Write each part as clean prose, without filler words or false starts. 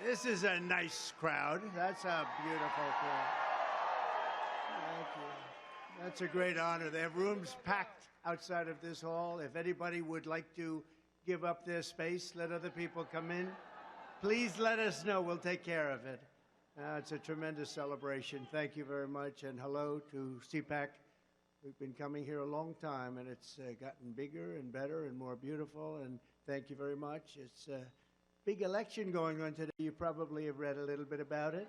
This is a nice crowd. That's a beautiful crowd. Thank you. That's a great honor. They have rooms packed outside of this hall. If anybody would like to give up their space, let other people come in, please let us know. We'll take care of it. It's a tremendous celebration. Thank you very much, and hello to Cpac. We've been coming here a long time, and it's gotten bigger and better and more beautiful, and thank you very much. It's a big election going on today. You probably have read a little bit about it.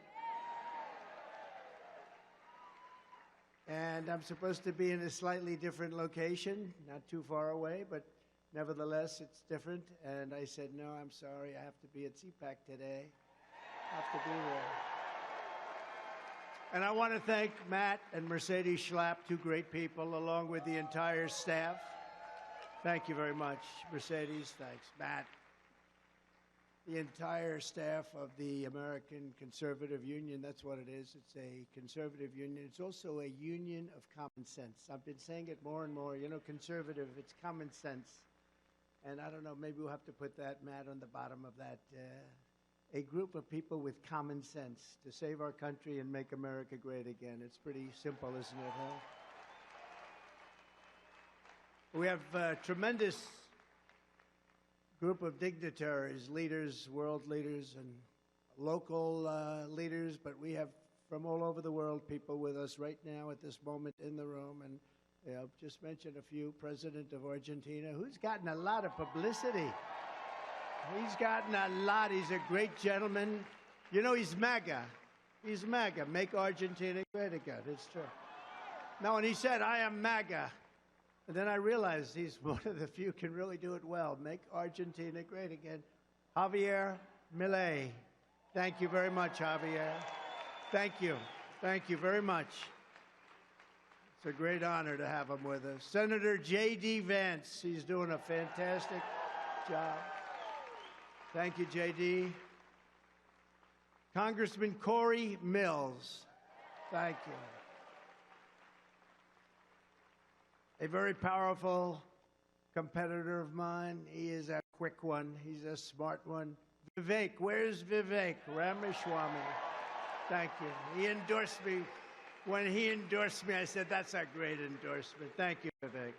And I'm supposed to be in a slightly different location, not too far away, but nevertheless, it's different. And I said, no, I'm sorry, I have to be at Cpac today. I have to be there. And I want to thank Matt and Mercedes Schlapp, two great people, along with the entire staff. Thank you very much, Mercedes. Thanks, Matt. The entire staff of the American Conservative Union, that's what it is. It's a conservative union. It's also a union of common sense. I've been saying it more and more. You know, conservative, it's common sense. And I don't know, maybe we'll have to put that, Matt, on the bottom of that. A group of people with common sense to save our country and make America great again. It's pretty simple, isn't it, huh? We have a tremendous group of dignitaries, leaders, world leaders, and local leaders, but we have from all over the world people with us right now at this moment in the room. And I'll just mention a few. President of Argentina, who's gotten a lot of publicity. He's gotten a lot. He's a great gentleman. You know, he's Maga. He's Maga. Make Argentina great again. It's true. No, and he said, I am Maga. And then I realized he's one of the few who can really do it well. Make Argentina great again. Javier Milei. Thank you very much, Javier. Thank you. Thank you very much. It's a great honor to have him with us. Senator J.D. Vance. He's doing a fantastic job. Thank you, J.D. Congressman Corey Mills. Thank you. A very powerful competitor of mine. He is a quick one. He's a smart one. Vivek. Where's Vivek? Ramaswamy. Thank you. He endorsed me. When he endorsed me, I said, that's a great endorsement. Thank you, Vivek.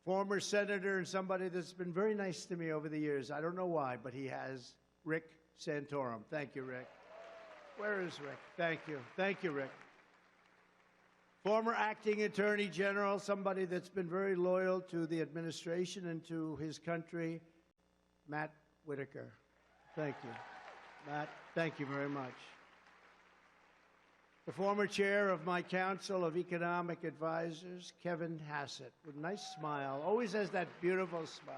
Former senator and somebody that's been very nice to me over the years. I don't know why, but he has. Rick Santorum. Thank you, Rick. Where is Rick? Thank you. Thank you, Rick. Former acting attorney general, somebody that's been very loyal to the administration and to his country, Matt Whitaker. Thank you. Matt, thank you very much. The former chair of my Council of Economic Advisors, Kevin Hassett, with a nice smile, always has that beautiful smile.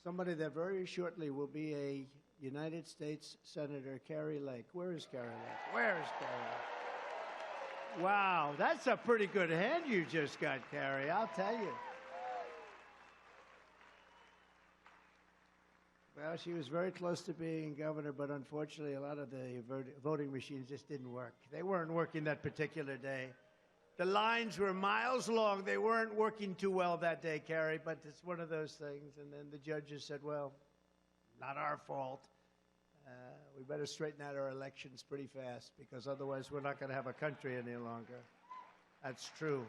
Somebody that very shortly will be a United States Senator, Kari Lake. Where is Kari Lake? Where is Kari Lake? Wow, that's a pretty good hand you just got, Kari, I'll tell you. Well, she was very close to being governor, but unfortunately a lot of the voting machines just didn't work. They weren't working that particular day. The lines were miles long. They weren't working too well that day, Kari, but it's one of those things. And then the judges said, well, not our fault. We better straighten out our elections pretty fast because otherwise we're not going to have a country any longer. That's true.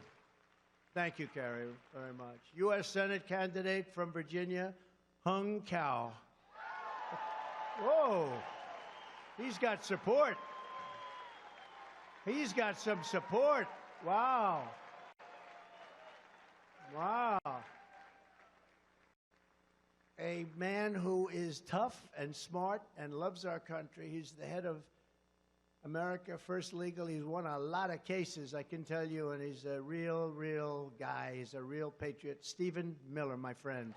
Thank you, Kari, very much. U.S. Senate candidate from Virginia, Hung Cao. Whoa, he's got support. He's got some support. Wow. Wow. A man who is tough and smart and loves our country. He's the head of America First Legal. He's won a lot of cases, I can tell you, and he's a real guy. He's a real patriot. Stephen Miller, my friend.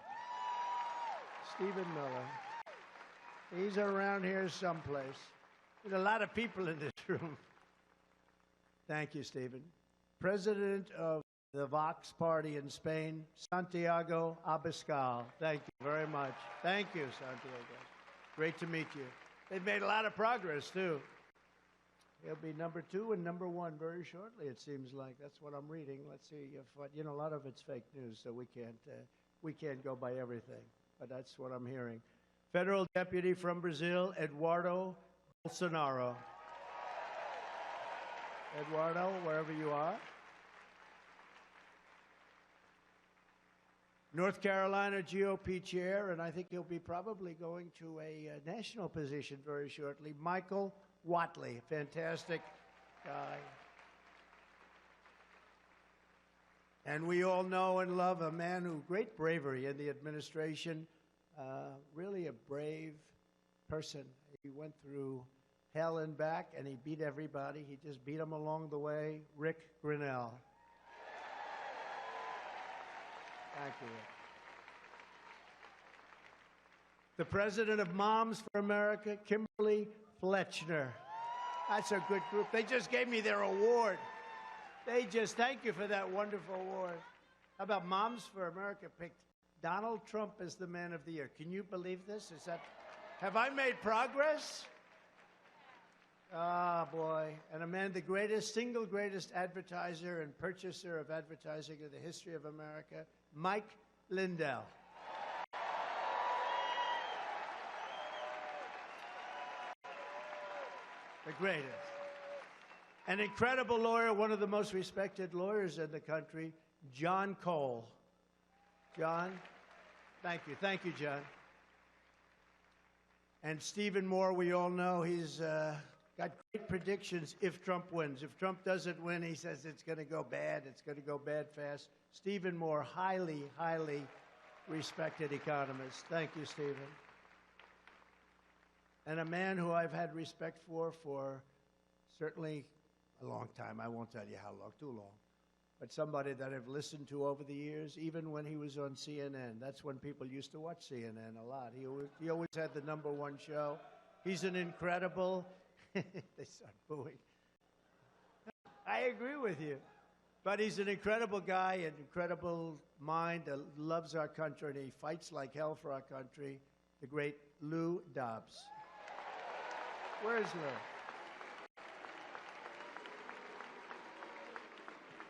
Stephen Miller. He's around here someplace. There's a lot of people in this room. Thank you, Stephen. President of the Vox Party in Spain, Santiago Abascal. Thank you very much. Thank you, Santiago. Great to meet you. They've made a lot of progress, too. He'll be number 2 and number 1 very shortly, it seems like. That's what I'm reading. Let's see if, you know, a lot of it's fake news, so we can't go by everything. but that's what I'm hearing. Federal Deputy from Brazil, Eduardo Bolsonaro. Eduardo, wherever you are. North Carolina GOP chair, and I think he'll be probably going to a national position very shortly, Michael Whatley, fantastic guy. And we all know and love a man who, great bravery in the administration, really a brave person. He went through hell and back, and he beat everybody. He just beat them along the way. Rick Grinnell. Thank you, Rick. The president of Moms for America, Kimberly Fletchner. That's a good group. They just gave me their award. Thank you for that wonderful award. How about Moms for America picked Donald Trump as the man of the year? Can you believe this? Have I made progress? Ah, boy. And a man, the single greatest advertiser and purchaser of advertising in the history of America, Mike Lindell. The greatest. An incredible lawyer, one of the most respected lawyers in the country, John Cole. John, thank you. Thank you, John. And Stephen Moore, we all know, he's got great predictions if Trump wins. If Trump doesn't win, he says it's going to go bad. It's going to go bad fast. Stephen Moore, highly, highly respected economist. Thank you, Stephen. And a man who I've had respect for certainly a long time. I won't tell you how long, too long. But somebody that I've listened to over the years, even when he was on CNN. That's when people used to watch CNN a lot. He always had the #1 show. He's an incredible... They start booing. I agree with you. But he's an incredible guy, an incredible mind, loves our country, and he fights like hell for our country. The great Lou Dobbs. Where's Lou?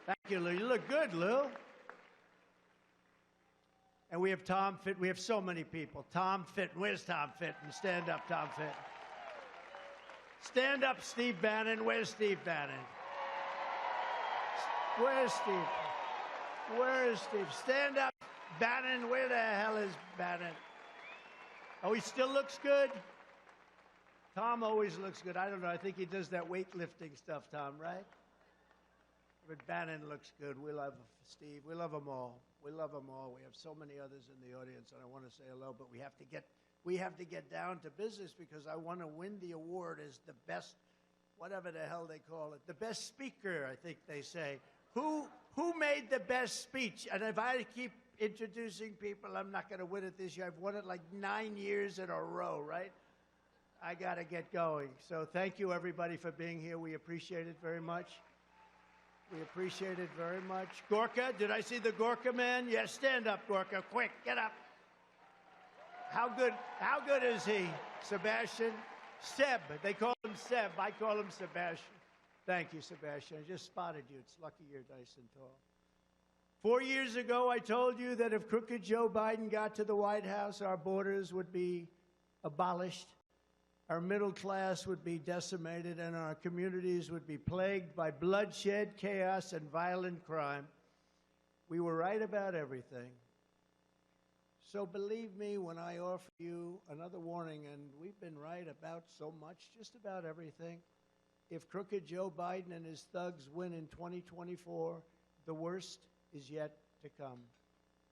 Thank you, Lou. You look good, Lou. And we have Tom Fitton. We have so many people. Tom Fitton. Where's Tom Fitton? Stand up, Tom Fitton. Stand up, Steve Bannon. Where's Steve Bannon? Where's Steve? Where is Steve? Stand up, Bannon. Where the hell is Bannon? Oh, he still looks good? Tom always looks good. I don't know. I think he does that weightlifting stuff, Tom, right? But Bannon looks good. We love Steve. We love them all. We love them all. We have so many others in the audience, and I want to say hello, but we have to get down to business because I want to win the award as the best, whatever the hell they call it, the best speaker, I think they say. Who made the best speech? And if I keep introducing people, I'm not going to win it this year. I've won it like 9 years in a row, right? I got to get going. So thank you, everybody, for being here. We appreciate it very much. We appreciate it very much. Gorka, did I see the Gorka man? Yes, stand up, Gorka. Quick, get up. How good is he? Sebastian? Seb. They call him Seb. I call him Sebastian. Thank you, Sebastian. I just spotted you. It's lucky you're nice and tall. 4 years ago, I told you that if crooked Joe Biden got to the White House, our borders would be abolished, our middle class would be decimated, and our communities would be plagued by bloodshed, chaos, and violent crime. We were right about everything. So believe me when I offer you another warning, and we've been right about so much, just about everything. If crooked Joe Biden and his thugs win in 2024, the worst is yet to come.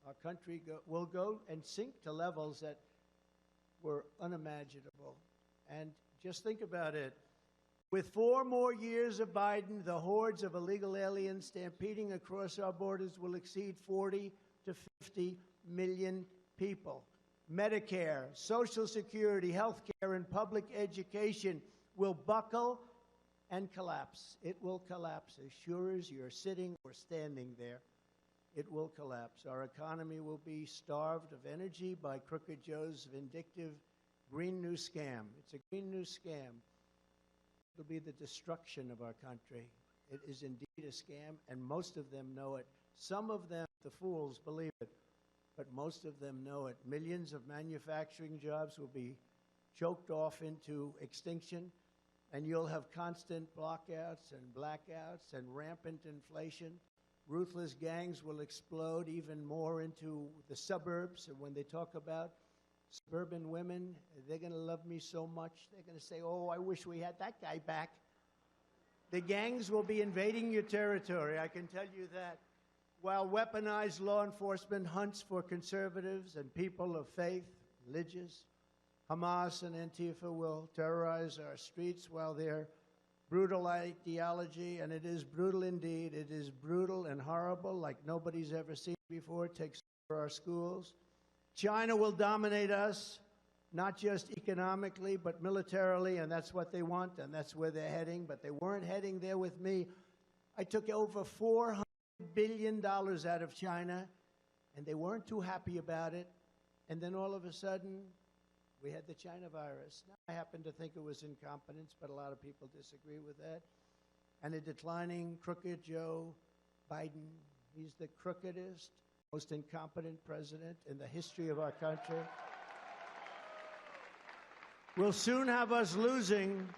Our country will go and sink to levels that were unimaginable. And just think about it. With 4 more years of Biden, the hordes of illegal aliens stampeding across our borders will exceed 40 to 50 million people. Medicare, Social Security, health care, and public education will buckle and collapse. It will collapse. As sure as you're sitting or standing there, it will collapse. Our economy will be starved of energy by crooked Joe's vindictive Green New Scam. It's a Green New Scam. It'll be the destruction of our country. It is indeed a scam, and most of them know it. Some of them, the fools, believe it. but most of them know it. Millions of manufacturing jobs will be choked off into extinction, and you'll have constant blockouts and blackouts and rampant inflation. Ruthless gangs will explode even more into the suburbs, and when they talk about suburban women, they're going to love me so much. They're going to say, oh, I wish we had that guy back. The gangs will be invading your territory, I can tell you that. While weaponized law enforcement hunts for conservatives and people of faith, religious, Hamas and Antifa will terrorize our streets while their brutal ideology, and it is brutal indeed, it is brutal and horrible like nobody's ever seen before, takes over our schools. China will dominate us, not just economically, but militarily, and that's what they want, and that's where they're heading, but they weren't heading there with me. I took over $400 billion out of China, and they weren't too happy about it, and then all of a sudden, we had the China virus. Now, I happen to think it was incompetence, but a lot of people disagree with that. And a declining, crooked Joe Biden. He's the crookedest, most incompetent president in the history of our country. We'll soon have us losing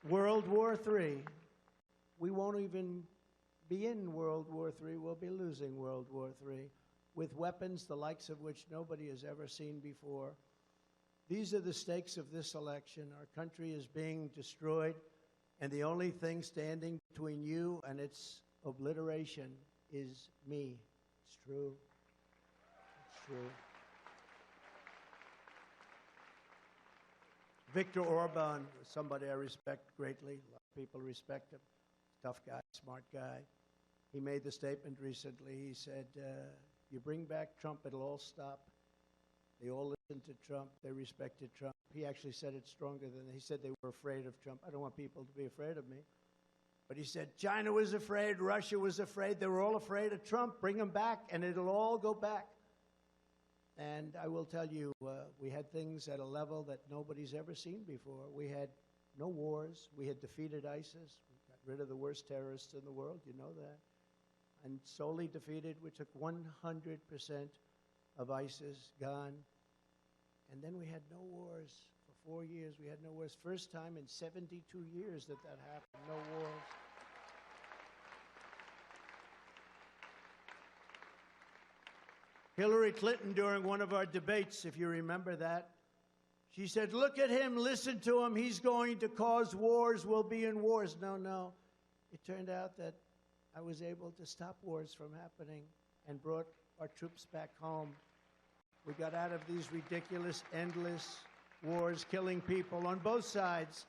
World War III. We won't even be in World War III. We'll be losing World War III with weapons the likes of which nobody has ever seen before. These are the stakes of this election. Our country is being destroyed, and the only thing standing between you and its obliteration is me. It's true. It's true. Viktor Orban, somebody I respect greatly. A lot of people respect him. Tough guy, smart guy. He made the statement recently. He said, you bring back Trump, it'll all stop. They all listened to Trump. They respected Trump. He actually said it stronger than he said they were afraid of Trump. I don't want people to be afraid of me. But he said China was afraid, Russia was afraid. They were all afraid of Trump. Bring him back, and it'll all go back. And I will tell you, we had things at a level that nobody's ever seen before. We had no wars. We had defeated ISIS. We got rid of the worst terrorists in the world. You know that. And solely defeated, we took 100% of ISIS gone. And then we had no wars for 4 years. We had no wars. First time in 72 years that happened. No wars. Hillary Clinton, during one of our debates, if you remember that, she said, look at him, listen to him. He's going to cause wars. We'll be in wars. No, no. It turned out that I was able to stop wars from happening and brought our troops back home. We got out of these ridiculous, endless wars, killing people on both sides,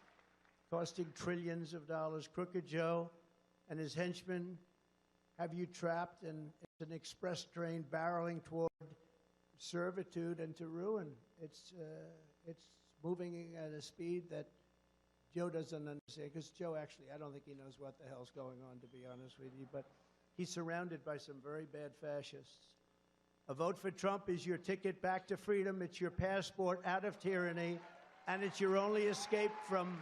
costing trillions of dollars. Crooked Joe and his henchmen have you trapped, and it's an express train barreling toward servitude and to ruin. It's moving at a speed that Joe doesn't understand, because Joe actually, I don't think he knows what the hell's going on, to be honest with you, but he's surrounded by some very bad fascists. A vote for Trump is your ticket back to freedom. It's your passport out of tyranny, and it's your only escape from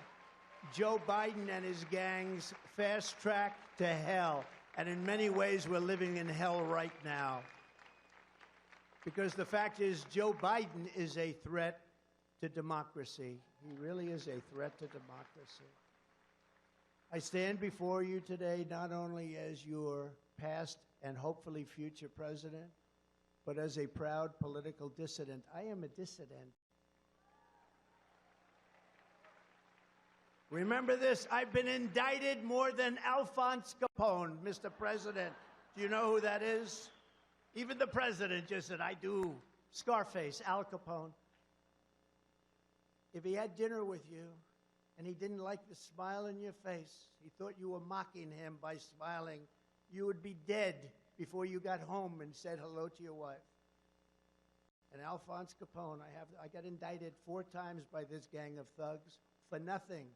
Joe Biden and his gang's fast track to hell. And in many ways, we're living in hell right now. Because the fact is, Joe Biden is a threat to democracy. He really is a threat to democracy. I stand before you today not only as your past and hopefully future president, but as a proud political dissident. I am a dissident. Remember this, I've been indicted more than Alphonse Capone, Mr. President. Do you know who that is? Even the president just said, I do. Scarface, Al Capone. If he had dinner with you and he didn't like the smile in your face, he thought you were mocking him by smiling, you would be dead before you got home and said hello to your wife. And Alphonse Capone, I got indicted 4 times by this gang of thugs for nothing.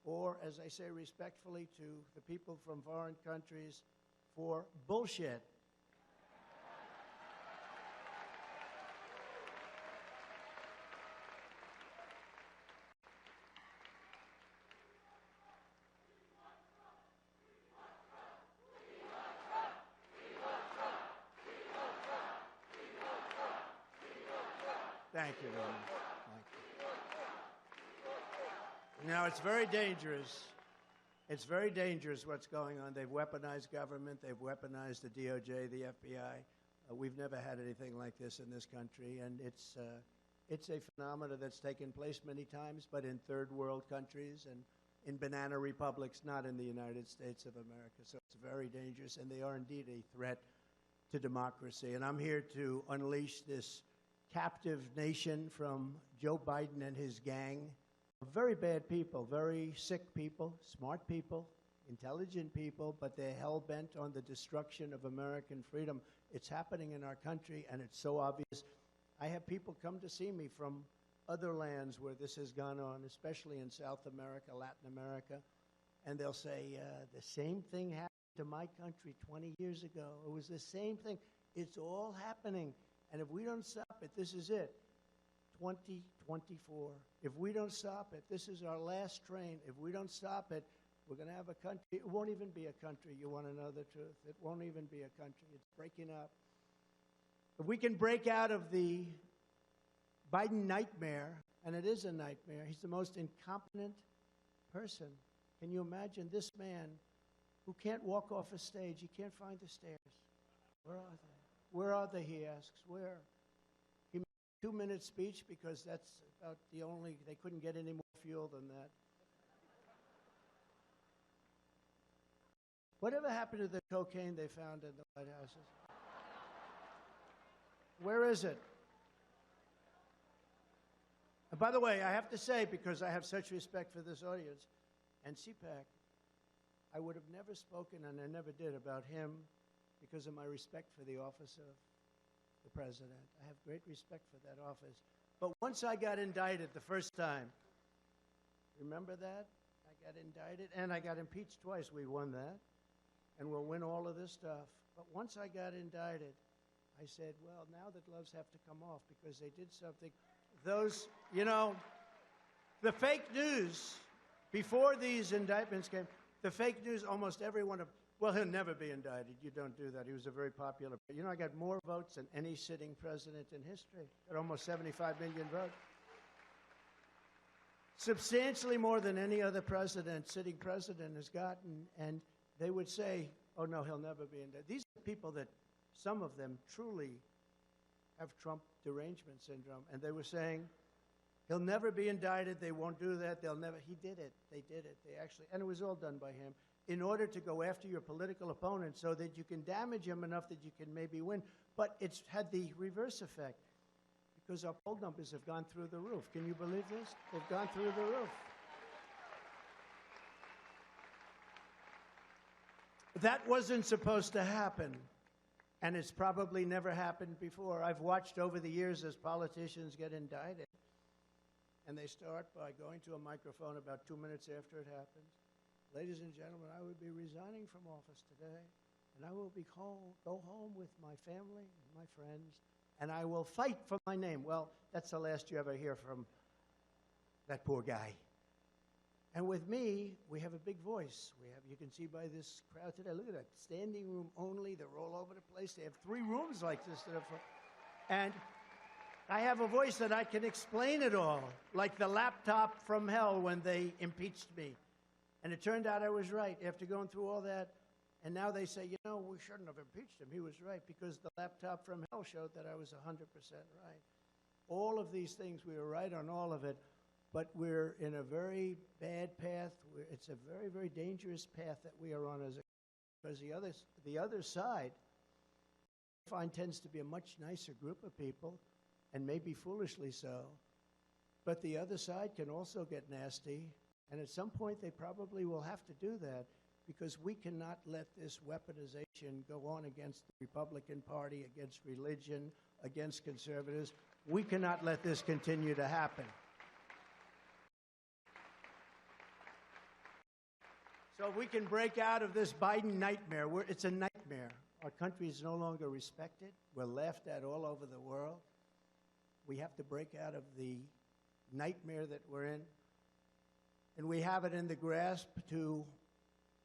Or, as I say respectfully to the people from foreign countries, for bullshit. Thank you very much. Thank you. Now, it's very dangerous. It's very dangerous what's going on. They've weaponized government. They've weaponized the DOJ, the FBI. We've never had anything like this in this country, and it's a phenomenon that's taken place many times, but in third world countries and in banana republics, not in the United States of America. So it's very dangerous, and they are indeed a threat to democracy. And I'm here to unleash this captive nation from Joe Biden and his gang of very bad people, very sick people, smart people, intelligent people, but they're hell-bent on the destruction of American freedom. It's happening in our country, and it's so obvious. I have people come to see me from other lands where this has gone on, especially in South America, Latin America, and they'll say, the same thing happened to my country 20 years ago. It was the same thing. It's all happening, and if we don't stop it, this is it. 2024. If we don't stop it, this is our last train. If we don't stop it, we're going to have a country. It won't even be a country. You want to know the truth? It won't even be a country. It's breaking up. If we can break out of the Biden nightmare, and it is a nightmare, he's the most incompetent person. Can you imagine this man who can't walk off a stage? He can't find the stairs. Where are they? Where are they, he asks. Where? He made a 2-minute speech because that's about the only, they couldn't get any more fuel than that. Whatever happened to the cocaine they found in the White Houses? Where is it? And by the way, I have to say, because I have such respect for this audience, and Cpac, I would have never spoken, and I never did, about him because of my respect for the office of the president. I have great respect for that office. But once I got indicted the first time, remember that? I got indicted, and I got impeached twice. We won that, and we'll win all of this stuff. But once I got indicted, I said, well, now the gloves have to come off because they did something. Those, you know, the fake news, before these indictments came, the fake news, almost everyone, well, he'll never be indicted. You don't do that. He was a very popular, you know, I got more votes than any sitting president in history. Got almost 75 million votes. Substantially more than any other president, sitting president has gotten, and they would say, oh, no, he'll never be indicted. These are people that, some of them truly have Trump derangement syndrome, and they were saying, he'll never be indicted, they won't do that, they'll never, he did it, they did it, they actually, and it was all done by him, in order to go after your political opponent so that you can damage him enough that you can maybe win. But it's had the reverse effect, because our poll numbers have gone through the roof. Can you believe this? They've gone through the roof. That wasn't supposed to happen. And it's probably never happened before. I've watched over the years as politicians get indicted, and they start by going to a microphone about 2 minutes after it happens. Ladies and gentlemen, I will be resigning from office today, and I will go home with my family and my friends, and I will fight for my name. Well, that's the last you ever hear from that poor guy. And with me, we have a big voice. You can see by this crowd today, look at that, standing room only. They're all over the place. They have 3 rooms like this. And I have a voice that I can explain it all, like the laptop from hell when they impeached me. And it turned out I was right after going through all that. And now they say, you know, we shouldn't have impeached him. He was right because the laptop from hell showed that I was 100% right. All of these things, we were right on all of it. But we're in a very bad path. It's a very, very dangerous path that we are on as a, because the other side, I find, tends to be a much nicer group of people, and maybe foolishly so. But the other side can also get nasty, and at some point they probably will have to do that, because we cannot let this weaponization go on against the Republican Party, against religion, against conservatives. We cannot let this continue to happen. So if we can break out of this Biden nightmare, it's a nightmare. Our country is no longer respected. We're laughed at all over the world. We have to break out of the nightmare that we're in. And we have it in the grasp to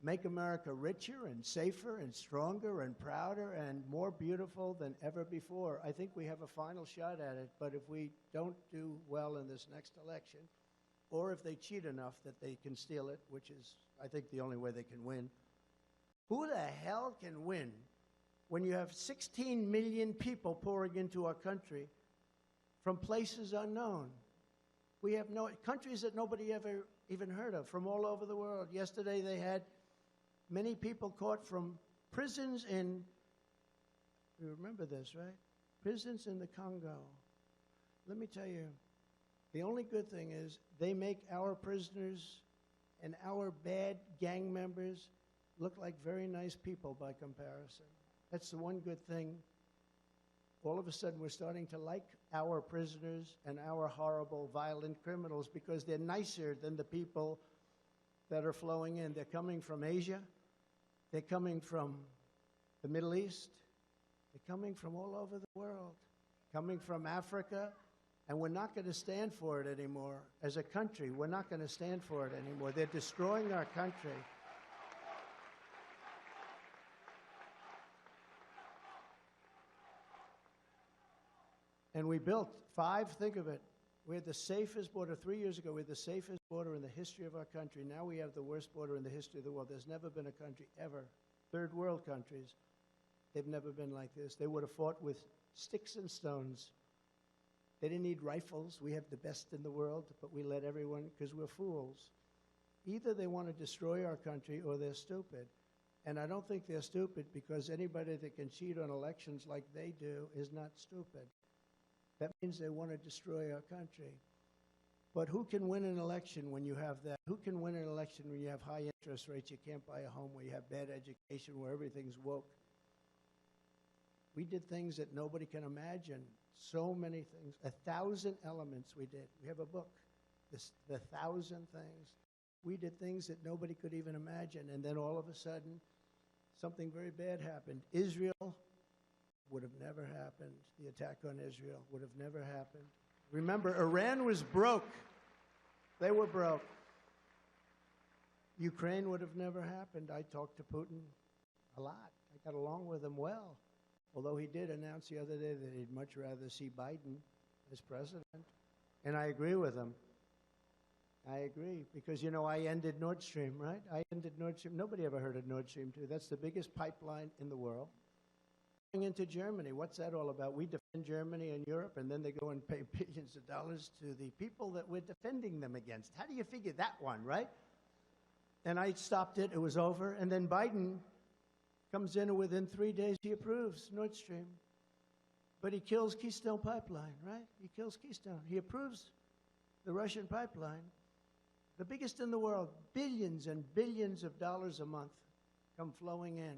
make America richer and safer and stronger and prouder and more beautiful than ever before. I think we have a final shot at it, but if we don't do well in this next election, or if they cheat enough that they can steal it, which is, I think, the only way they can win, who the hell can win when you have 16 million people pouring into our country from places unknown? We have countries that nobody ever even heard of from all over the world. Yesterday they had many people caught from prisons in, you remember this, right? Prisons in the Congo. Let me tell you, the only good thing is they make our prisoners and our bad gang members look like very nice people by comparison. That's the one good thing. All of a sudden, we're starting to like our prisoners and our horrible, violent criminals because they're nicer than the people that are flowing in. They're coming from Asia. They're coming from the Middle East. They're coming from all over the world, coming from Africa. And we're not going to stand for it anymore. As a country, we're not going to stand for it anymore. They're destroying our country. And we built think of it, we had the safest border 3 years ago. We had the safest border in the history of our country. Now we have the worst border in the history of the world. There's never been a country ever, third world countries, they've never been like this. They would have fought with sticks and stones. They didn't need rifles. We have the best in the world, but we let everyone, because we're fools. Either they want to destroy our country or they're stupid. And I don't think they're stupid, because anybody that can cheat on elections like they do is not stupid. That means they want to destroy our country. But who can win an election when you have that? Who can win an election when you have high interest rates, you can't buy a home, where you have bad education, where everything's woke? We did things that nobody can imagine. So many things. 1,000 elements we did. We have a book, the 1,000 things. We did things that nobody could even imagine. And then all of a sudden, something very bad happened. Israel would have never happened. The attack on Israel would have never happened. Remember, Iran was broke. They were broke. Ukraine would have never happened. I talked to Putin a lot. I got along with him well. Although he did announce the other day that he'd much rather see Biden as president. And I agree with him. I agree. Because, you know, I ended Nord Stream, right? I ended Nord Stream. Nobody ever heard of Nord Stream 2. That's the biggest pipeline in the world. Going into Germany, what's that all about? We defend Germany and Europe, and then they go and pay billions of dollars to the people that we're defending them against. How do you figure that one, right? And I stopped it. It was over. And then Biden comes in, and within 3 days he approves Nord Stream. But he kills Keystone Pipeline, right? He kills Keystone. He approves the Russian pipeline, the biggest in the world. Billions and billions of dollars a month come flowing in.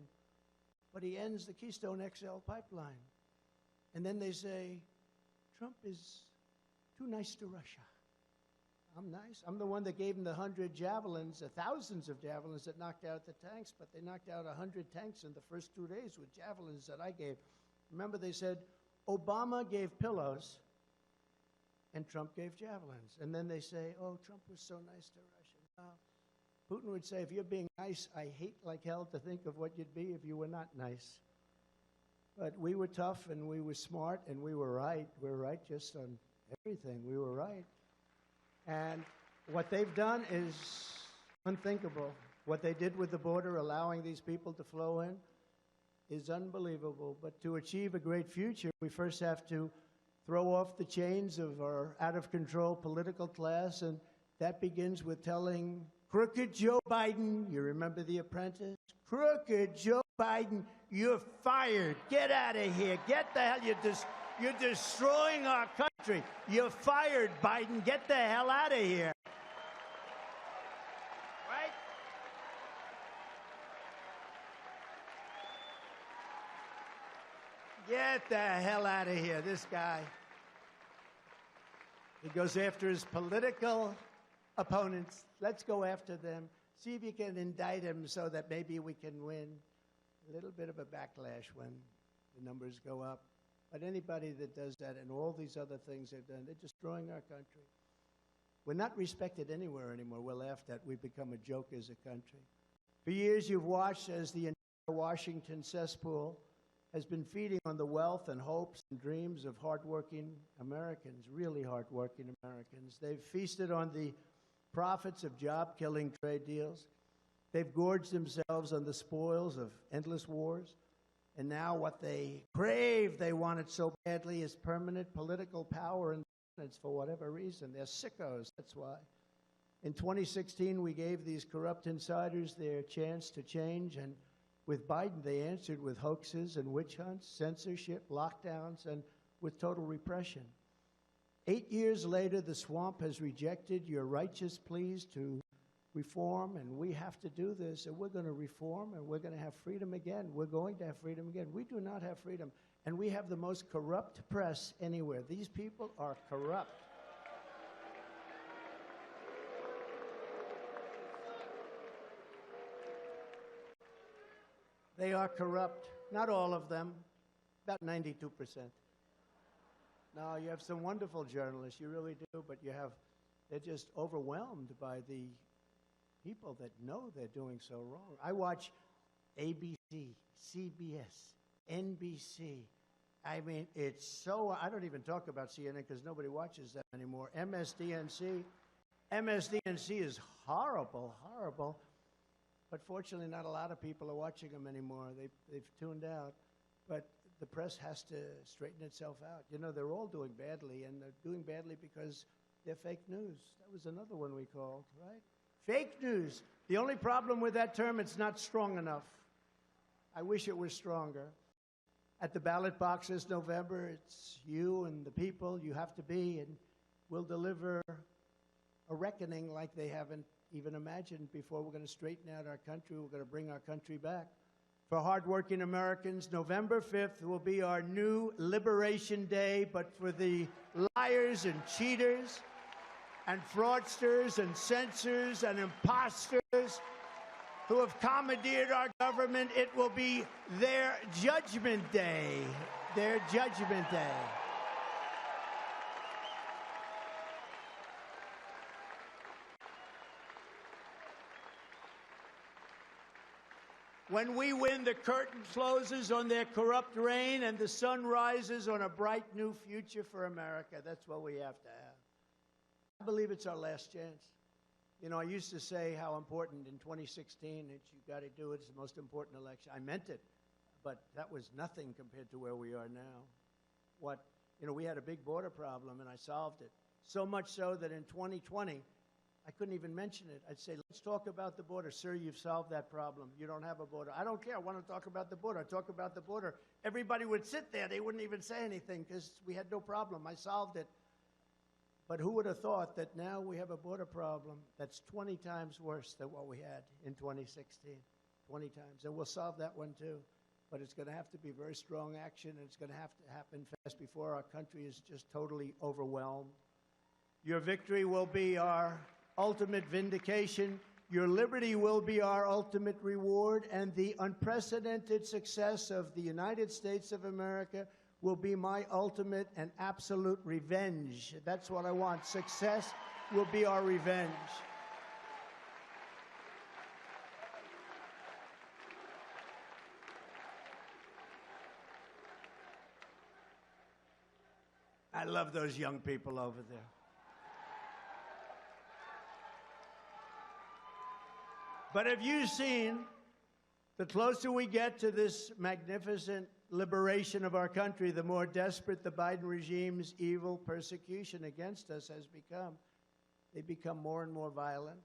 But he ends the Keystone XL pipeline. And then they say, Trump is too nice to Russia. I'm nice. I'm the one that gave him the 100 javelins, the thousands of javelins that knocked out the tanks, but they knocked out 100 tanks in the first 2 days with javelins that I gave. Remember, they said Obama gave pillows and Trump gave javelins. And then they say, oh, Trump was so nice to Russia. Putin would say, if you're being nice, I hate like hell to think of what you'd be if you were not nice. But we were tough, and we were smart, and we were right. We were right just on everything. We were right. And what they've done is unthinkable. What they did with the border, allowing these people to flow in, is unbelievable. But to achieve a great future, we first have to throw off the chains of our out-of-control political class, and that begins with telling crooked Joe Biden, you remember The Apprentice? Crooked Joe Biden, you're fired. Get out of here. Get the hell, you're destroying our country. You're fired, Biden. Get the hell out of here. Right? Get the hell out of here, this guy. He goes after his political opponents. Let's go after them. See if you can indict him so that maybe we can win. A little bit of a backlash when the numbers go up. But anybody that does that and all these other things they've done, they're destroying our country. We're not respected anywhere anymore. We're laughed at. We've become a joke as a country. For years, you've watched as the entire Washington cesspool has been feeding on the wealth and hopes and dreams of hardworking Americans, really hardworking Americans. They've feasted on the profits of job-killing trade deals. They've gorged themselves on the spoils of endless wars. And now what they crave, they want it so badly, is permanent political power and dominance for whatever reason. They're sickos, that's why. In 2016, we gave these corrupt insiders their chance to change, and with Biden, they answered with hoaxes and witch hunts, censorship, lockdowns, and with total repression. 8 years later, the swamp has rejected your righteous pleas to reform, and we have to do this, and we're going to reform, and we're going to have freedom again. We're going to have freedom again. We do not have freedom, and we have the most corrupt press anywhere. These people are corrupt. They are corrupt. Not all of them, about 92%. No, you have some wonderful journalists, you really do, but they're just overwhelmed by the people that know they're doing so wrong. I watch ABC, CBS, NBC. I mean, it's so, I don't even talk about CNN because nobody watches that anymore. MSDNC is horrible, horrible. But fortunately, not a lot of people are watching them anymore. They've tuned out. But the press has to straighten itself out. You know, they're all doing badly, and they're doing badly because they're fake news. That was another one we called, right? Fake news. The only problem with that term, it's not strong enough. I wish it was stronger. At the ballot box this November, it's you and the people you have to be, and we'll deliver a reckoning like they haven't even imagined before. We're going to straighten out our country. We're going to bring our country back. For hardworking Americans, November 5th will be our new Liberation Day, but for the liars and cheaters and fraudsters and censors and imposters who have commandeered our government, it will be their Judgment Day. Their Judgment Day. When we win, the curtain closes on their corrupt reign and the sun rises on a bright new future for America. That's what we have to have. I believe it's our last chance. You know, I used to say how important in 2016 that you got to do it. It's the most important election. I meant it, but that was nothing compared to where we are now. We had a big border problem, and I solved it. So much so that in 2020, I couldn't even mention it. I'd say, let's talk about the border. Sir, you've solved that problem. You don't have a border. I don't care. I want to talk about the border. I talk about the border. Everybody would sit there. They wouldn't even say anything because we had no problem. I solved it. But who would have thought that now we have a border problem that's 20 times worse than what we had in 2016? 20 times. And we'll solve that one too. But it's going to have to be very strong action, and it's going to have to happen fast before our country is just totally overwhelmed. Your victory will be our ultimate vindication. Your liberty will be our ultimate reward, and the unprecedented success of the United States of America will be my ultimate and absolute revenge. That's what I want. Success will be our revenge. I love those young people over there. But have you seen, the closer we get to this magnificent liberation of our country, the more desperate the Biden regime's evil persecution against us has become. They become more and more violent.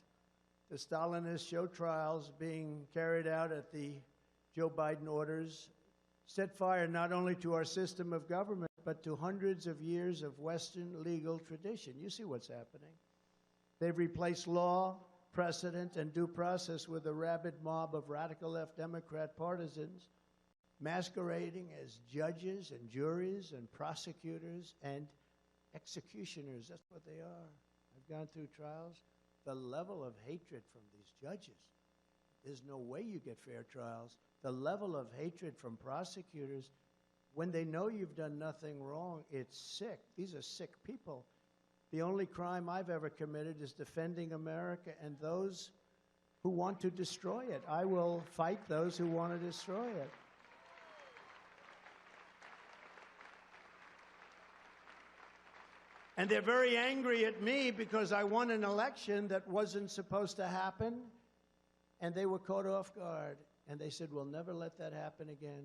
The Stalinist show trials being carried out at the Joe Biden orders set fire not only to our system of government, but to hundreds of years of Western legal tradition. You see what's happening. They've replaced law, precedent, and due process with a rabid mob of radical left Democrat partisans masquerading as judges and juries and prosecutors and executioners. That's what they are. I've gone through trials. The level of hatred from these judges, there's no way you get fair trials. The level of hatred from prosecutors, when they know you've done nothing wrong, it's sick. These are sick people. The only crime I've ever committed is defending America and those who want to destroy it. I will fight those who want to destroy it. And they're very angry at me because I won an election that wasn't supposed to happen, and they were caught off guard. And they said, we'll never let that happen again.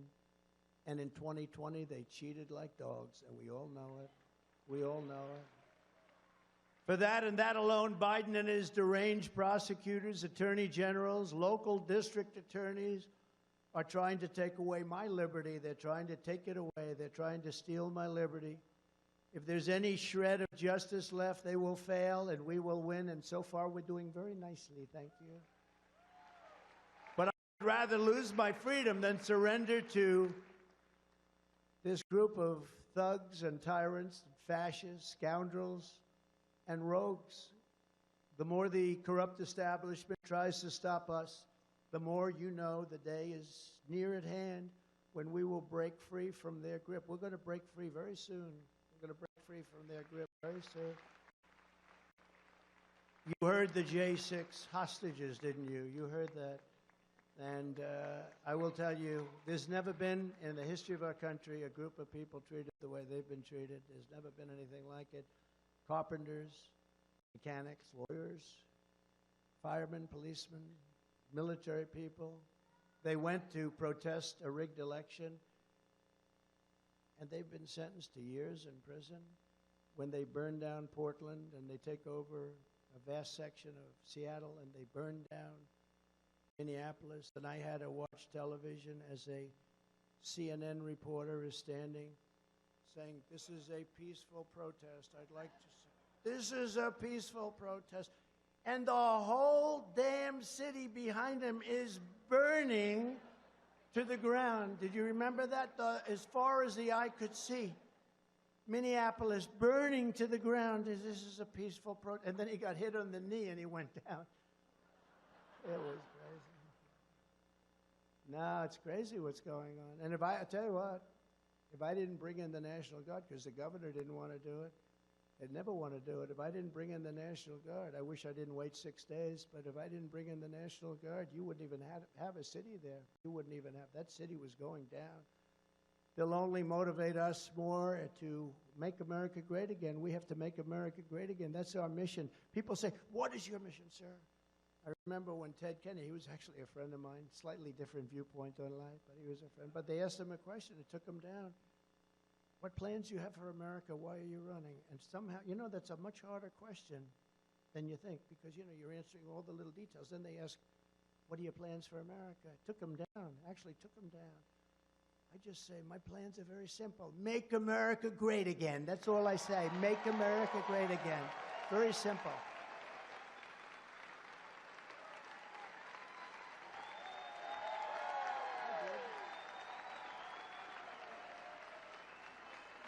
And in 2020, they cheated like dogs, and we all know it. We all know it. For that and that alone, Biden and his deranged prosecutors, attorney generals, local district attorneys are trying to take away my liberty. They're trying to take it away. They're trying to steal my liberty. If there's any shred of justice left, they will fail and we will win. And so far, we're doing very nicely. Thank you. But I'd rather lose my freedom than surrender to this group of thugs and tyrants, fascists, scoundrels, and rogues. The more the corrupt establishment tries to stop us, the more you know the day is near at hand when we will break free from their grip. We're going to break free very soon. We're going to break free from their grip very soon. You heard the J6 hostages, didn't you? You heard that. And I will tell you, there's never been in the history of our country a group of people treated the way they've been treated. There's never been anything like it. Carpenters, mechanics, lawyers, firemen, policemen, military people. They went to protest a rigged election, and they've been sentenced to years in prison. When they burn down Portland and they take over a vast section of Seattle and they burn down Minneapolis, and I had to watch television as a CNN reporter is standing saying, this is a peaceful protest. I'd like to say, this is a peaceful protest. And the whole damn city behind him is burning to the ground. Did you remember that? As far as the eye could see, Minneapolis burning to the ground. This is a peaceful protest. And then he got hit on the knee and he went down. It was crazy. No, it's crazy what's going on. And I tell you what, if I didn't bring in the National Guard, because the governor didn't want to do it, they'd never want to do it. If I didn't bring in the National Guard, I wish I didn't wait 6 days, but if I didn't bring in the National Guard, you wouldn't even have a city there. You wouldn't even have, that city was going down. They'll only motivate us more to make America great again. We have to make America great again. That's our mission. People say, what is your mission, sir? I remember when Ted Kennedy, he was actually a friend of mine, slightly different viewpoint on life, but he was a friend. But they asked him a question, it took him down. What plans do you have for America? Why are you running? And somehow, you know, that's a much harder question than you think, because, you know, you're answering all the little details. Then they ask, what are your plans for America? It took him down, actually took him down. I just say, my plans are very simple. Make America great again. That's all I say. Make America great again. Very simple.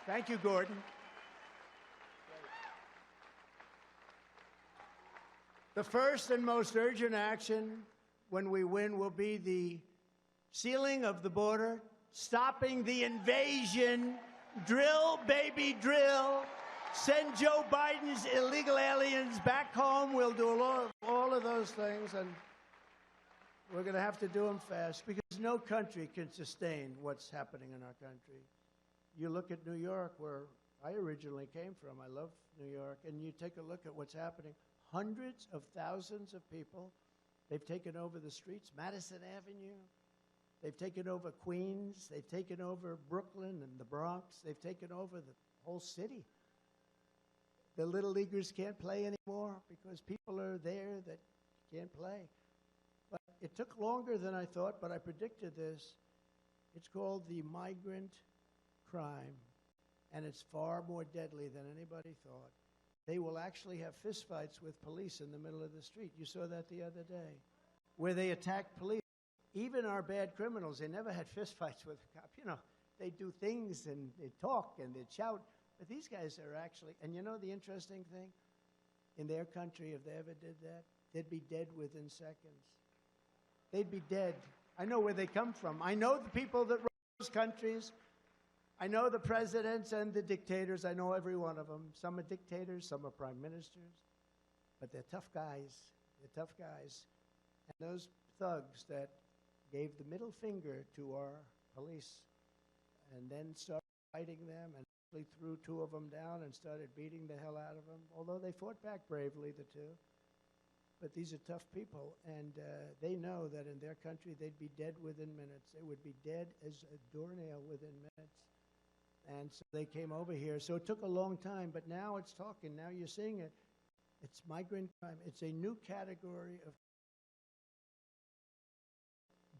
Thank you, Gordon. The first and most urgent action when we win will be the sealing of the border, stopping the invasion, drill, baby, drill, send Joe Biden's illegal aliens back home. We'll do all of those things, and we're going to have to do them fast because no country can sustain what's happening in our country. You look at New York, where I originally came from. I love New York. And you take a look at what's happening. Hundreds of thousands of people, they've taken over the streets, Madison Avenue. They've taken over Queens. They've taken over Brooklyn and the Bronx. They've taken over the whole city. The little leaguers can't play anymore because people are there that can't play. But it took longer than I thought, but I predicted this. It's called the migrant crime, and it's far more deadly than anybody thought. They will actually have fistfights with police in the middle of the street. You saw that the other day, where they attacked police. Even our bad criminals, they never had fistfights with a cop. You know, they do things and they talk and they shout, but these guys are actually, and you know the interesting thing? In their country, if they ever did that, they'd be dead within seconds. They'd be dead. I know where they come from. I know the people that run those countries. I know the presidents and the dictators. I know every one of them. Some are dictators, some are prime ministers. But they're tough guys. They're tough guys. Those thugs that gave the middle finger to our police and then started fighting them and actually threw two of them down and started beating the hell out of them, although they fought back bravely, the two. But these are tough people, and they know that in their country they'd be dead within minutes. They would be dead as a doornail within minutes. And so they came over here. So it took a long time, but now it's talking. Now you're seeing it. It's migrant crime. It's a new category of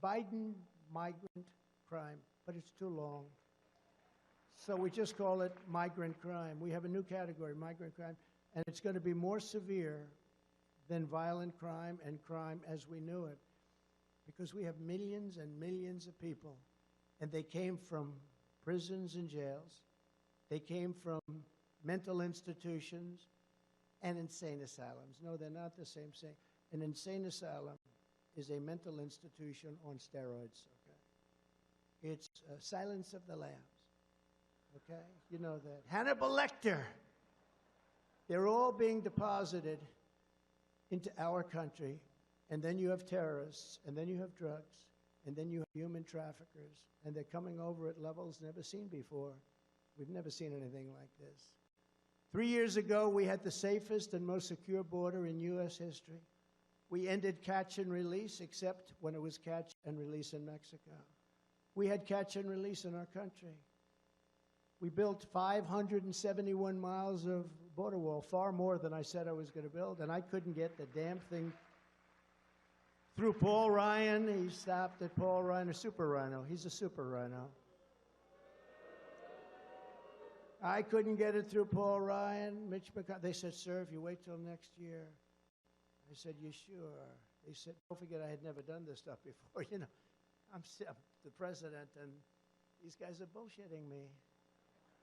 Biden migrant crime, but it's too long. So we just call it migrant crime. We have a new category, migrant crime, and it's going to be more severe than violent crime and crime as we knew it, because we have millions and millions of people, and they came from prisons and jails. They came from mental institutions and insane asylums. No, they're not the same thing. An insane asylum is a mental institution on steroids, okay? It's Silence of the Lambs, okay? You know that. Hannibal Lecter. They're all being deposited into our country, and then you have terrorists, and then you have drugs, and then you have human traffickers, and they're coming over at levels never seen before. We've never seen anything like this. 3 years ago, we had the safest and most secure border in U.S. history. We ended catch and release, except when it was catch and release in Mexico. We had catch and release in our country. We built 571 miles of border wall, far more than I said I was going to build, and I couldn't get the damn thing through Paul Ryan. He stopped at Paul Ryan, a super rhino. He's a super rhino. I couldn't get it through Paul Ryan. Mitch McConnell. They said, sir, if you wait till next year. I said, you sure? They said, don't forget I had never done this stuff before. You know, I'm the president, and these guys are bullshitting me.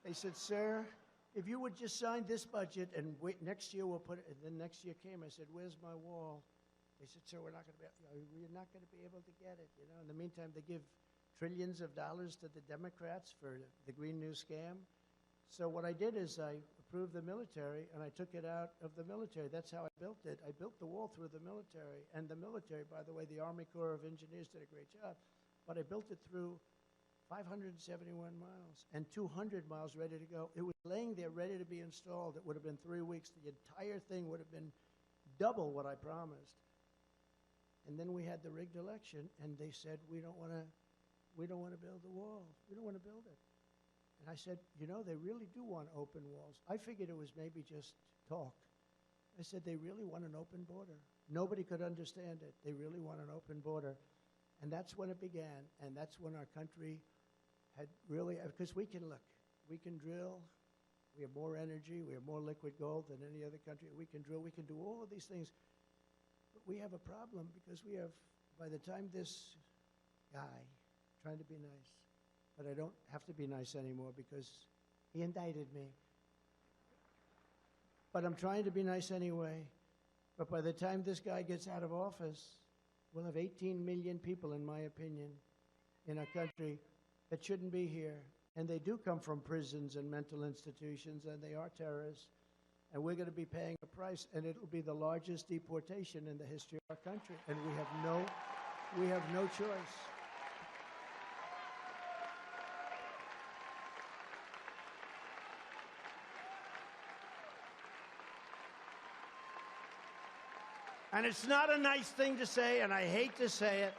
They said, sir, if you would just sign this budget and wait, next year we'll put it, and then next year came. I said, where's my wall? They said, sir, we're not going to be able to get it. You know, in the meantime, they give trillions of dollars to the Democrats for the Green New scam. So what I did is I approved the military, and I took it out of the military. That's how I built it. I built the wall through the military. And the military, by the way, the Army Corps of Engineers did a great job. But I built it through 571 miles and 200 miles ready to go. It was laying there ready to be installed. It would have been 3 weeks. The entire thing would have been double what I promised. And then we had the rigged election, and they said, we don't want to build the wall. We don't want to build it. And I said, you know, they really do want open walls. I figured it was maybe just talk. I said, they really want an open border. Nobody could understand it. They really want an open border. And that's when it began. And that's when our country had really, because we can look, we can drill, we have more energy, we have more liquid gold than any other country. We can drill, we can do all of these things. But we have a problem because we have, by the time this guy, trying to be nice, but I don't have to be nice anymore because he indicted me. But I'm trying to be nice anyway. But by the time this guy gets out of office, we'll have 18 million people, in my opinion, in our country that shouldn't be here. And they do come from prisons and mental institutions, and they are terrorists. And we're going to be paying a price, and it'll be the largest deportation in the history of our country. And we have no choice. And it's not a nice thing to say, and I hate to say it.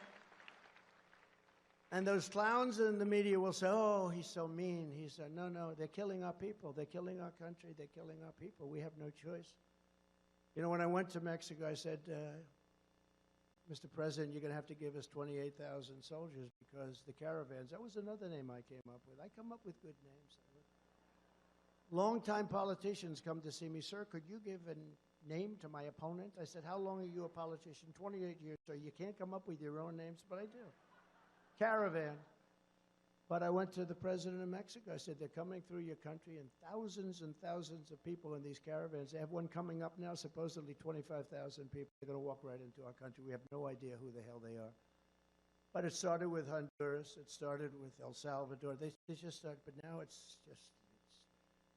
And those clowns in the media will say, oh, he's so mean. He's so, no, they're killing our people. They're killing our country. They're killing our people. We have no choice. You know, when I went to Mexico, I said, Mr. President, you're going to have to give us 28,000 soldiers because the caravans, that was another name I came up with. I come up with good names. Longtime politicians come to see me, sir, could you give a name to my opponent? I said, how long are you a politician? 28 years, so you can't come up with your own names, but I do. Caravan. But I went to the president of Mexico. I said, they're coming through your country, and thousands of people in these caravans. They have one coming up now, supposedly 25,000 people. They're going to walk right into our country. We have no idea who the hell they are. But it started with Honduras. It started with El Salvador. They just started, but now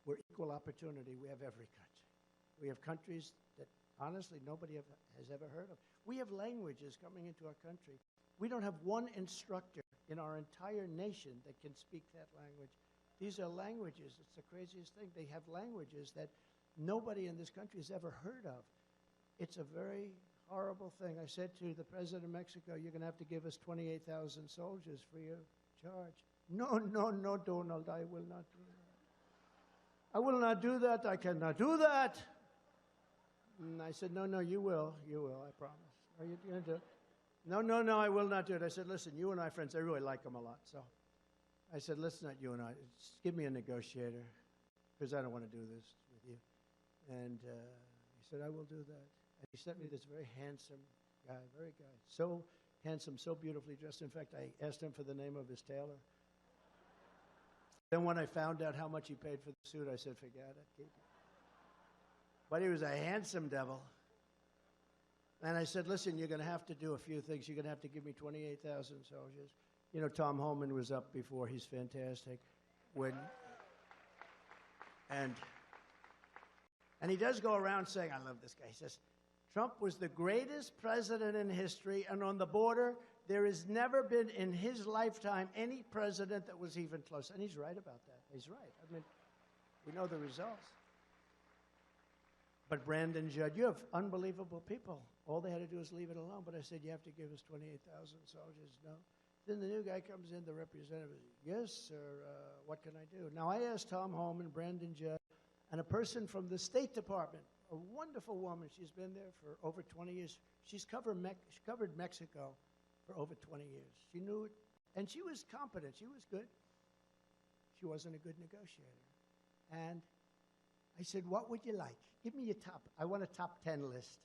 we're equal opportunity. We have every country. We have countries that honestly, nobody has ever heard of. We have languages coming into our country. We don't have one instructor in our entire nation that can speak that language. These are languages. It's the craziest thing. They have languages that nobody in this country has ever heard of. It's a very horrible thing. I said to the president of Mexico, you're going to have to give us 28,000 soldiers free of charge. No, no, no, Donald, I will not do that. I will not do that. I cannot do that. And I said, no, no, you will, I promise. Are you going to do it? No, no, no, I will not do it. I said, listen, you and I friends, I really like him a lot. So I said, let's not you and I. Just give me a negotiator because I don't want to do this with you. And he said, I will do that. And he sent me this very handsome guy, so handsome, so beautifully dressed. In fact, I asked him for the name of his tailor. Then when I found out how much he paid for the suit, I said, forget it, keep it. But he was a handsome devil. And I said, listen, you're going to have to do a few things. You're going to have to give me 28,000 soldiers. You know, Tom Homan was up before. He's fantastic. And he does go around saying, I love this guy. He says, Trump was the greatest president in history, and on the border, there has never been in his lifetime any president that was even close. And he's right about that. He's right. I mean, we know the results. But Brandon Judd, you have unbelievable people. All they had to do is leave it alone. But I said, you have to give us 28,000 soldiers. No. Then the new guy comes in, the representative. Yes, sir, what can I do? Now, I asked Tom Homan, Brandon Judd, and a person from the State Department, a wonderful woman. She's been there for over 20 years. She's covered Mexico for over 20 years. She knew it, and she was competent. She was good. She wasn't a good negotiator. And I said, what would you like? Give me your top. I want a top 10 list.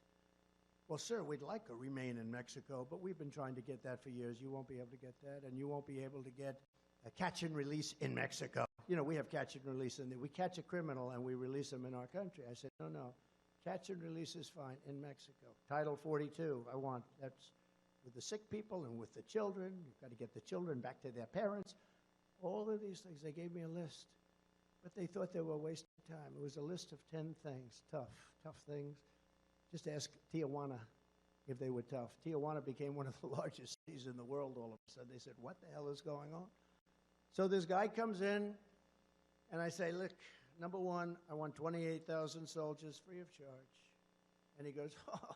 Well, sir, we'd like to remain in Mexico, but we've been trying to get that for years. You won't be able to get that, and you won't be able to get a catch and release in Mexico. You know, we have catch and release in there. We catch a criminal and we release him in our country. I said, no, no. Catch and release is fine in Mexico. Title 42, I want. That's with the sick people and with the children. You've got to get the children back to their parents. All of these things. They gave me a list. But they thought they were wasting time. It was a list of 10 things, tough things. Just ask Tijuana if they were tough. Tijuana became one of the largest cities in the world all of a sudden. They said, what the hell is going on? So this guy comes in, and I say, look, number one, I want 28,000 soldiers free of charge. And he goes, oh,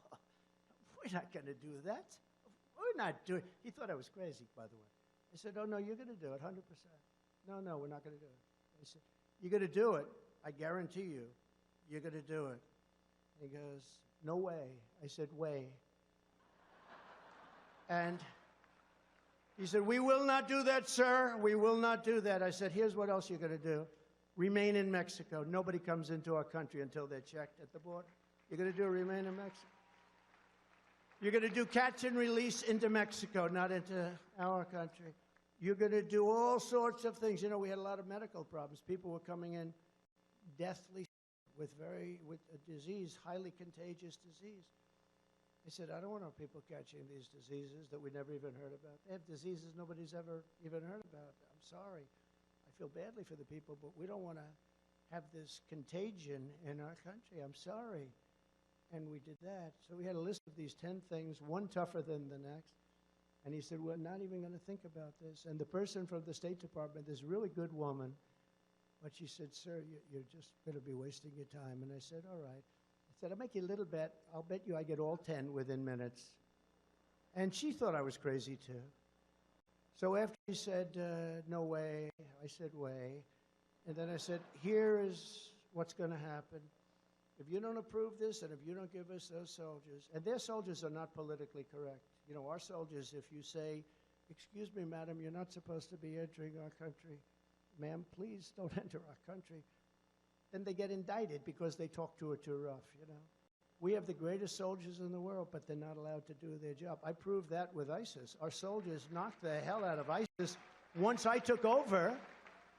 we're not going to do that. We're not doing it. He thought I was crazy, by the way. I said, oh, no, you're going to do it, 100%. No, no, we're not going to do it. I said, you're going to do it. I guarantee you, you're going to do it. He goes, no way. I said, way. And he said, we will not do that, sir. We will not do that. I said, here's what else you're going to do. Remain in Mexico. Nobody comes into our country until they're checked at the border. You're going to do remain in Mexico. You're going to do catch and release into Mexico, not into our country. You're going to do all sorts of things. You know, we had a lot of medical problems. People were coming in deathly with a disease, highly contagious disease. I said, I don't want our people catching these diseases that we never even heard about. They have diseases nobody's ever even heard about. I'm sorry. I feel badly for the people, but we don't want to have this contagion in our country. I'm sorry. And we did that. So we had a list of these 10 things, one tougher than the next. And he said, we're not even going to think about this. And the person from the State Department, this really good woman, but she said, sir, you're just going to be wasting your time. And I said, all right. I said, I'll make you a little bet. I'll bet you I get all 10 within minutes. And she thought I was crazy, too. So after he said, no way, I said, way. And then I said, here is what's going to happen. If you don't approve this and if you don't give us those soldiers, and their soldiers are not politically correct. You know, our soldiers, if you say, excuse me, madam, you're not supposed to be entering our country. Ma'am, please don't enter our country. Then they get indicted because they talk to her too rough, you know. We have the greatest soldiers in the world, but they're not allowed to do their job. I proved that with ISIS. Our soldiers knocked the hell out of ISIS once I took over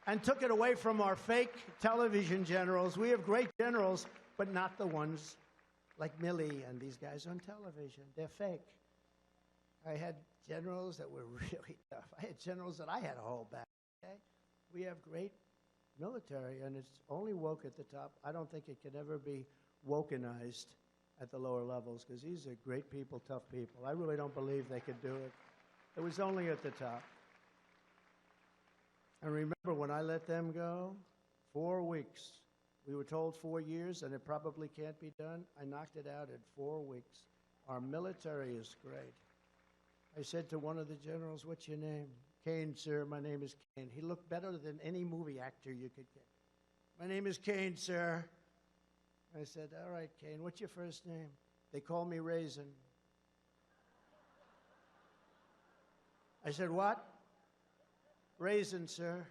and took it away from our fake television generals. We have great generals, but not the ones like Milei and these guys on television. They're fake. I had generals that were really tough. I had generals that I had to hold back, okay? We have great military, and it's only woke at the top. I don't think it can ever be wokenized. at the lower levels, because these are great people, tough people. I really don't believe they could do it. It was only at the top. And remember, when I let them go, 4 weeks. We were told 4 years, and it probably can't be done. I knocked it out in 4 weeks. Our military is great. I said to one of the generals, "What's your name?" "Kane, sir. My name is Kane." He looked better than any movie actor you could get. "My name is Kane, sir." I said, "All right, Kane, what's your first name?" "They call me Raisin." I said, "What?" "Raisin, sir."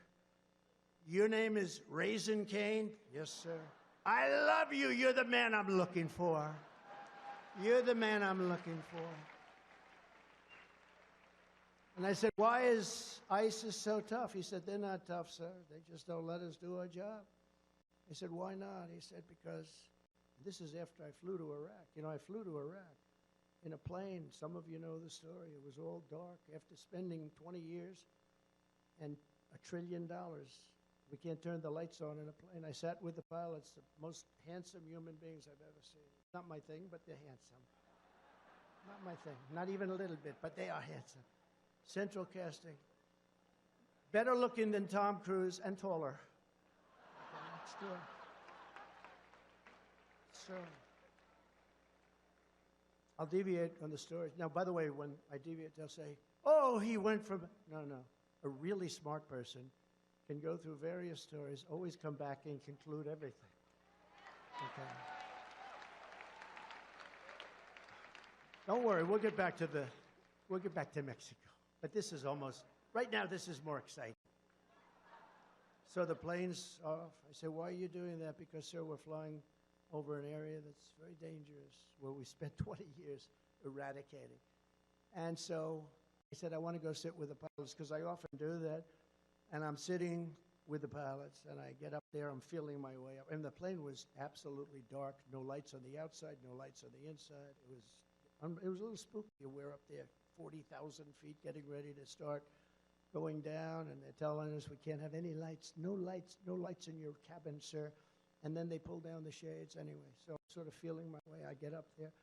"Your name is Raisin Kane?" "Yes, sir." "I love you. You're the man I'm looking for. You're the man I'm looking for." And I said, "Why is ISIS so tough?" He said, "They're not tough, sir. They just don't let us do our job." I said, "Why not?" He said, "Because," this is after I flew to Iraq. You know, I flew to Iraq in a plane. Some of you know the story. It was all dark. After spending 20 years and $1 trillion, we can't turn the lights on in a plane. I sat with the pilots, the most handsome human beings I've ever seen. Not my thing, but they're handsome. Not my thing. Not even a little bit, but they are handsome. Central casting. Better looking than Tom Cruise and taller. Okay, let's do it. So, I'll deviate on the story. Now, by the way, when I deviate, they'll say, "Oh, he went from..." No, no. A really smart person can go through various stories, always come back and conclude everything. Okay. Don't worry, we'll get back to Mexico. But this is almost, right now this is more exciting. So the plane's off. I say, "Why are you doing that?" "Because, sir, we're flying over an area that's very dangerous, where we spent 20 years eradicating." And so I said, "I want to go sit with the pilots," because I often do that. And I'm sitting with the pilots, and I get up there, I'm feeling my way up. And the plane was absolutely dark, no lights on the outside, no lights on the inside. It was a little spooky. We're up there 40,000 feet getting ready to start going down, and they're telling us we can't have any lights, no lights in your cabin, sir. And then they pull down the shades anyway. So I'm sort of feeling my way. I get up there,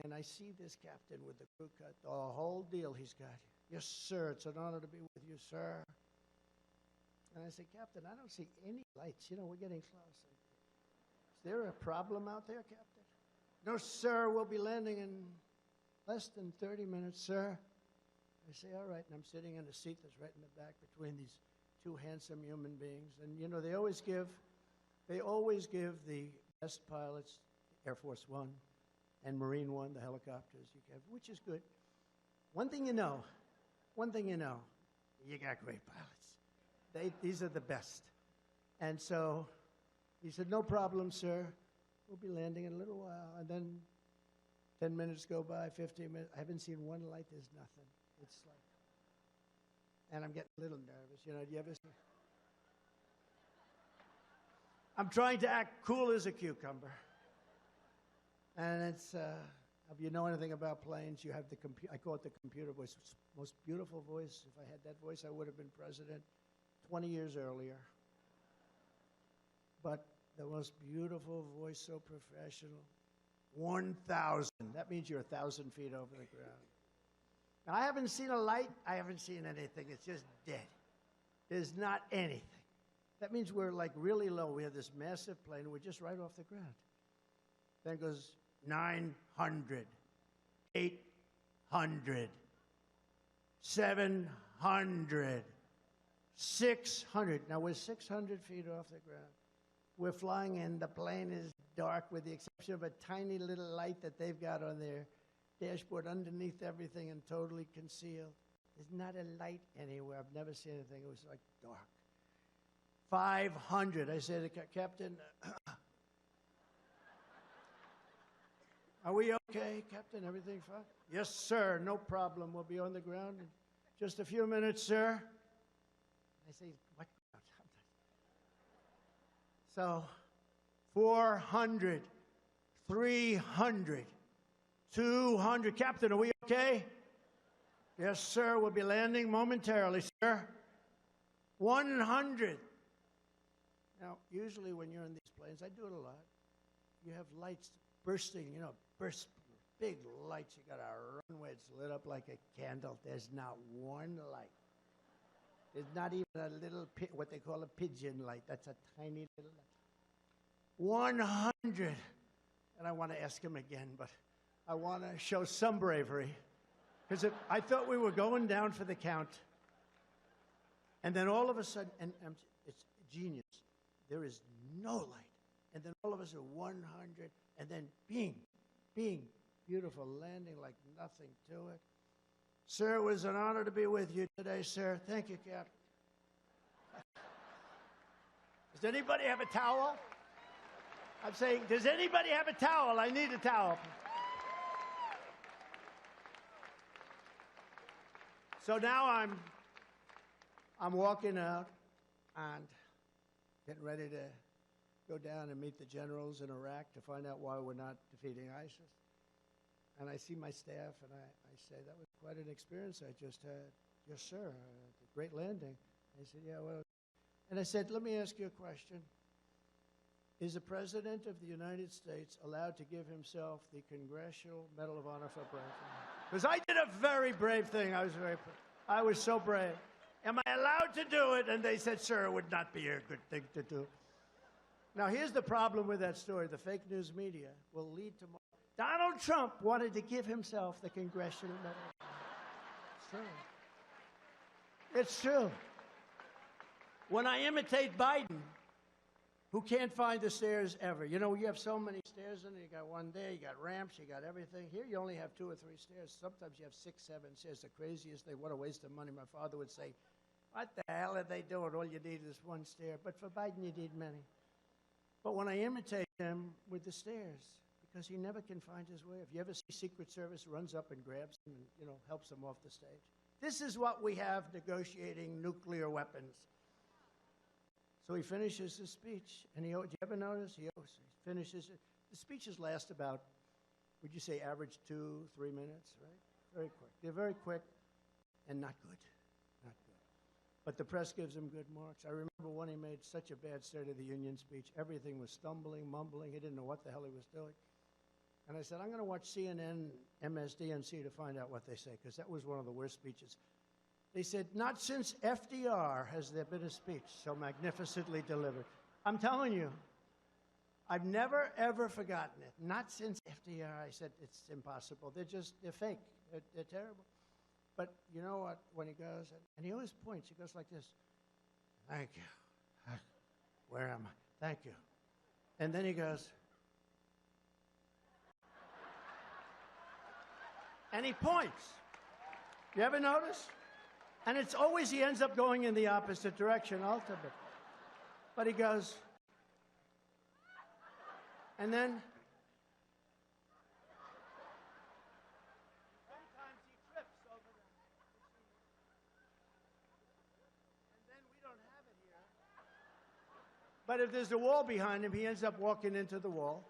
and I see this captain with the crew cut, the whole deal he's got. "Yes, sir, it's an honor to be with you, sir." And I said, "Captain, I don't see any lights. You know, we're getting close." "Is there a problem out there, Captain?" "No, sir, we'll be landing in less than 30 minutes, sir." I say, "All right," and I'm sitting in a seat that's right in the back between these two handsome human beings. And, you know, they always give the best pilots, Air Force One and Marine One, the helicopters you have, which is good. One thing you know, you got great pilots. These are the best. And so he said, "No problem, sir. We'll be landing in a little while." And then 10 minutes go by, 15 minutes. I haven't seen one light. There's nothing. It's like, and I'm getting a little nervous. You know, do you ever see? I'm trying to act cool as a cucumber. And it's, if you know anything about planes, you have the I call it the computer voice. It's the most beautiful voice. If I had that voice, I would have been president 20 years earlier. But the most beautiful voice, so professional. 1,000. That means you're 1,000 feet over the ground. Now, I haven't seen a light. I haven't seen anything. It's just dead. There's not anything. That means we're like really low. We have this massive plane, and we're just right off the ground. Then it goes 900, 800, 700, 600. Now, we're 600 feet off the ground. We're flying in. The plane is dark with the exception of a tiny little light that they've got on their dashboard underneath everything and totally concealed. There's not a light anywhere. I've never seen anything. It was like dark. 500. I said, "Captain, are we okay, Captain? Everything fine?" "Yes, sir. No problem. We'll be on the ground in just a few minutes, sir." I say, "What ground?" So 400, 300, 200. "Captain, are we okay?" "Yes, sir. We'll be landing momentarily, sir." 100. Now, usually when you're in these planes, I do it a lot, you have lights bursting, you know, burst, big lights. You got a runway. It's lit up like a candle. There's not one light. There's not even a little, what they call a pigeon light. That's a tiny little light. 100. And I want to ask him again, but I want to show some bravery. Because I thought we were going down for the count. And then all of a sudden, and it's genius, there is no light. And then all of a sudden, 100, and then bing, beautiful landing like nothing to it. Sir, it was an honor to be with you today, sir. Thank you, Captain. Does anybody have a towel? I'm saying, does anybody have a towel? I need a towel. So now I'm walking out and getting ready to go down and meet the generals in Iraq to find out why we're not defeating ISIS. And I see my staff, and I say, that was quite an experience I just had. Yes, sir, a great landing. They said, yeah, well. And I said, let me ask you a question. Is the President of the United States allowed to give himself the Congressional Medal of Honor for bravery? Because I did a very brave thing. I was so brave. Am I allowed to do it? And they said, sir, it would not be a good thing to do. Now, here's the problem with that story. The fake news media will lead to more. Donald Trump wanted to give himself the Congressional Medal of Honor. It's true. It's true. When I imitate Biden, who can't find the stairs ever. You know, you have so many stairs in it. You got one there, you got ramps, you got everything. Here you only have 2 or 3 stairs. Sometimes you have 6, 7 stairs. The craziest thing, what a waste of money. My father would say, what the hell are they doing? All you need is 1 stair. But for Biden, you need many. But when I imitate him with the stairs, because he never can find his way. If you ever see Secret Service runs up and grabs him and, you know, helps him off the stage. This is what we have negotiating nuclear weapons. So he finishes his speech, and do you ever notice? He finishes it. The speeches last about, would you say, average 2-3 minutes, right? Very quick. They're very quick and not good. Not good. But the press gives him good marks. I remember when he made such a bad State of the Union speech. Everything was stumbling, mumbling. He didn't know what the hell he was doing. And I said, I'm going to watch CNN, MSDNC to find out what they say, because that was one of the worst speeches. They said, not since FDR has there been a speech so magnificently delivered. I'm telling you, I've never, ever forgotten it. Not since FDR. I said, it's impossible. They're fake. They're terrible. But you know what? When he goes, and he always points, he goes like this. Thank you. Where am I? Thank you. And then he goes. And he points. You ever notice? And it's always he ends up going in the opposite direction ultimately. But he goes, and then sometimes he trips over them. And then we don't have it here. But if there's a wall behind him, he ends up walking into the wall.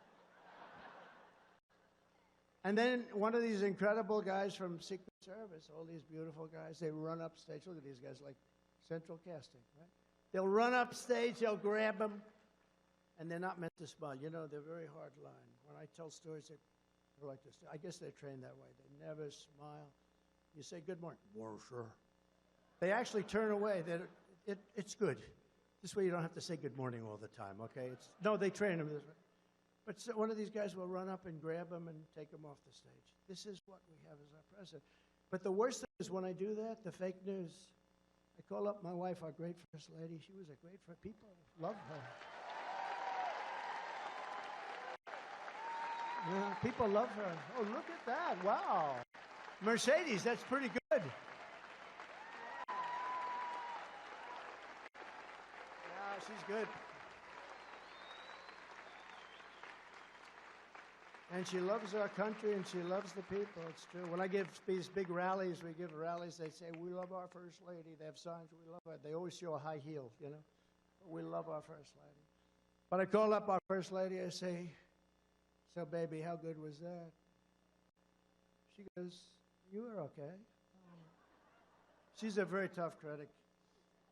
And then one of these incredible guys from Secret Service, all these beautiful guys, they run up stage. Look at these guys, like central casting, right? They'll run up stage, they'll grab them, and they're not meant to smile. You know, they're very hard line. When I tell stories, they're like this. I guess they're trained that way. They never smile. You say, good morning. Well, sure. They actually turn away. It's good. This way you don't have to say good morning all the time, okay? No, they train them this way. But so one of these guys will run up and grab him and take him off the stage. This is what we have as our president. But the worst thing is when I do that, the fake news, I call up my wife, our great first lady. She was a great first. People love her. Yeah, people love her. Oh, look at that. Wow. Mercedes, that's pretty good. Yeah, she's good. And she loves our country, and she loves the people. It's true. When I give these big rallies, we give rallies, they say, we love our First Lady. They have signs, we love her. They always show a high heel, you know. But we love our First Lady. But I call up our First Lady, I say, so, baby, how good was that? She goes, you were okay. She's a very tough critic.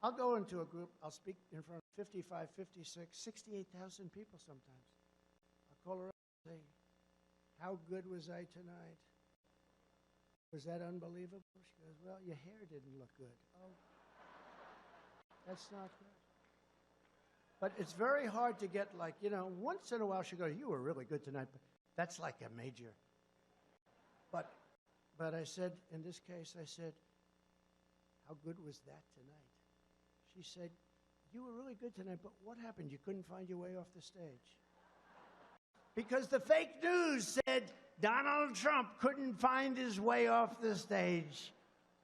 I'll go into a group, I'll speak in front of 55, 56, 68,000 people sometimes. I'll call her up and say, how good was I tonight? Was that unbelievable? She goes, well, your hair didn't look good. Oh, that's not good. But it's very hard to get like, you know, once in a while she goes, you were really good tonight, but that's like a major. But I said, in this case, I said, how good was that tonight? She said, you were really good tonight, but what happened? You couldn't find your way off the stage. Because the fake news said Donald Trump couldn't find his way off the stage.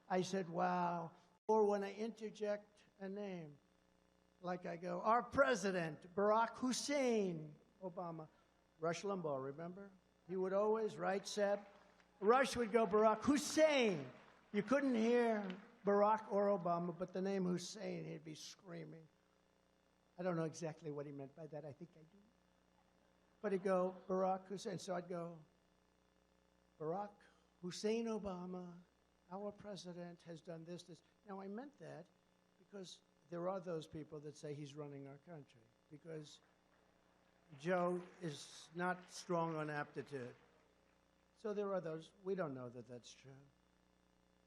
I said, wow. Or when I interject a name, like I go, our president, Barack Hussein Obama. Rush Limbaugh, remember? He would always, right, Seb? Rush would go, Barack Hussein. You couldn't hear Barack or Obama, but the name Hussein, he'd be screaming. I don't know exactly what he meant by that. I think I do. But he'd go, Barack Hussein. So I'd go, Barack Hussein Obama, our president, has done this, this. Now, I meant that because there are those people that say he's running our country because Joe is not strong on aptitude. So there are those. We don't know that that's true.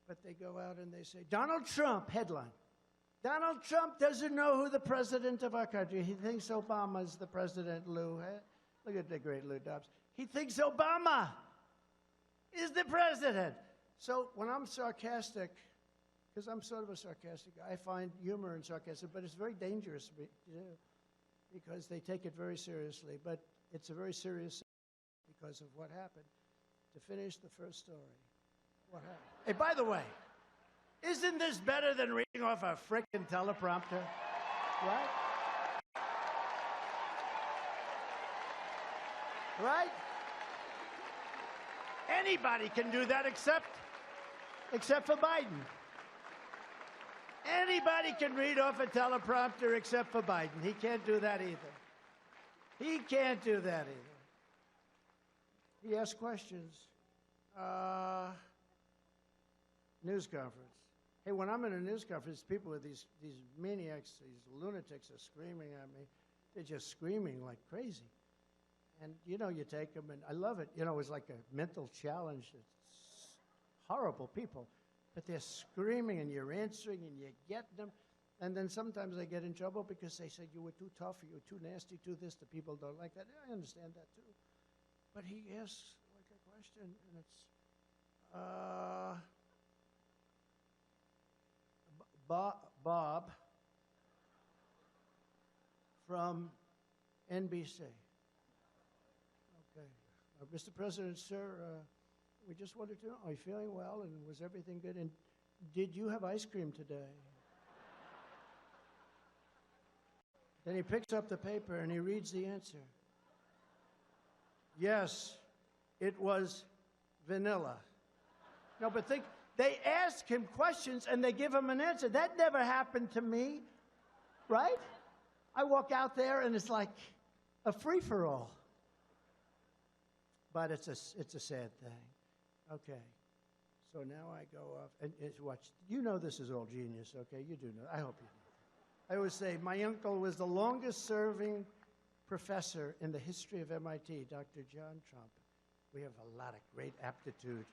But they go out and they say, Donald Trump, headline. Donald Trump doesn't know who the president of our country. He thinks Obama's the president, Lou. Look at the great Lou Dobbs. He thinks Obama is the president. So when I'm sarcastic, because I'm sort of a sarcastic guy, I find humor in sarcasm, but it's very dangerous to do because they take it very seriously. But it's a very serious because of what happened. To finish the first story, what happened? Hey, by the way, isn't this better than reading off a frickin' teleprompter? Right? Right? Anybody can do that except for Biden. Anybody can read off a teleprompter except for Biden. He can't do that either. He can't do that either. He asks questions. News conference. Hey, when I'm in a news conference, people with these maniacs, these lunatics are screaming at me. They're just screaming like crazy. And, you know, you take them, and I love it. You know, it's like a mental challenge. It's horrible people. But they're screaming, and you're answering, and you get them. And then sometimes they get in trouble because they said you were too tough, or you were too nasty, too this. The people don't like that. I understand that, too. But he asks, like, a question, and it's, Bob from NBC. Okay. Mr. President, sir, we just wanted to know, are you feeling well, and was everything good? And did you have ice cream today? Then he picks up the paper, and he reads the answer. Yes, it was vanilla. No, but think, they ask him questions and they give him an answer. That never happened to me, right? I walk out there and it's like a free-for-all. But it's a sad thing. Okay, so now I go off and watch. You know this is all genius, okay? You do know. I hope you know. I always say my uncle was the longest-serving professor in the history of MIT, Dr. John Trump. We have a lot of great aptitude.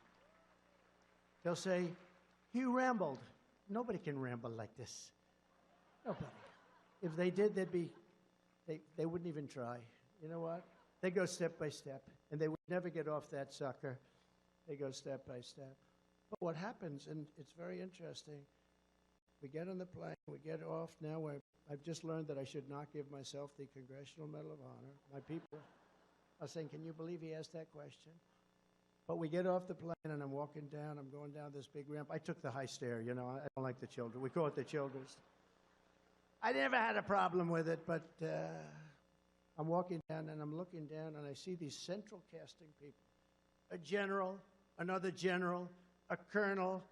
They'll say, he rambled. Nobody can ramble like this. Nobody. If they did, they wouldn't even try. You know what? They go step by step, and they would never get off that sucker. They go step by step. But what happens, and it's very interesting, we get on the plane, we get off. Now I've just learned that I should not give myself the Congressional Medal of Honor. My people are saying, can you believe he asked that question? But we get off the plane, and I'm walking down. I'm going down this big ramp. I took the high stair, you know. I don't like the children. We call it the children's. I never had a problem with it, but I'm walking down, and I'm looking down, and I see these central casting people. A general, another general, a colonel,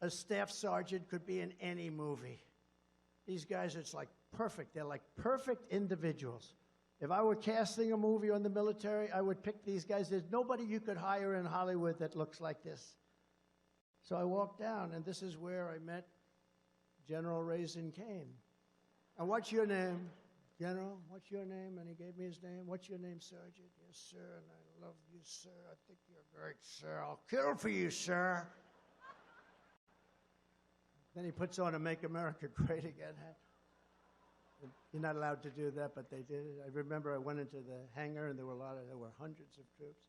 a staff sergeant could be in any movie. These guys, it's like perfect. They're like perfect individuals. If I were casting a movie on the military, I would pick these guys. There's nobody you could hire in Hollywood that looks like this. So I walked down, and this is where I met General Raisin Cain. And what's your name? General, what's your name? And he gave me his name. What's your name, Sergeant? Yes, sir, and I love you, sir. I think you're great, sir. I'll kill for you, sir. Then he puts on a Make America Great Again hat. You're not allowed to do that, but they did it. I remember I went into the hangar, and there were hundreds of troops.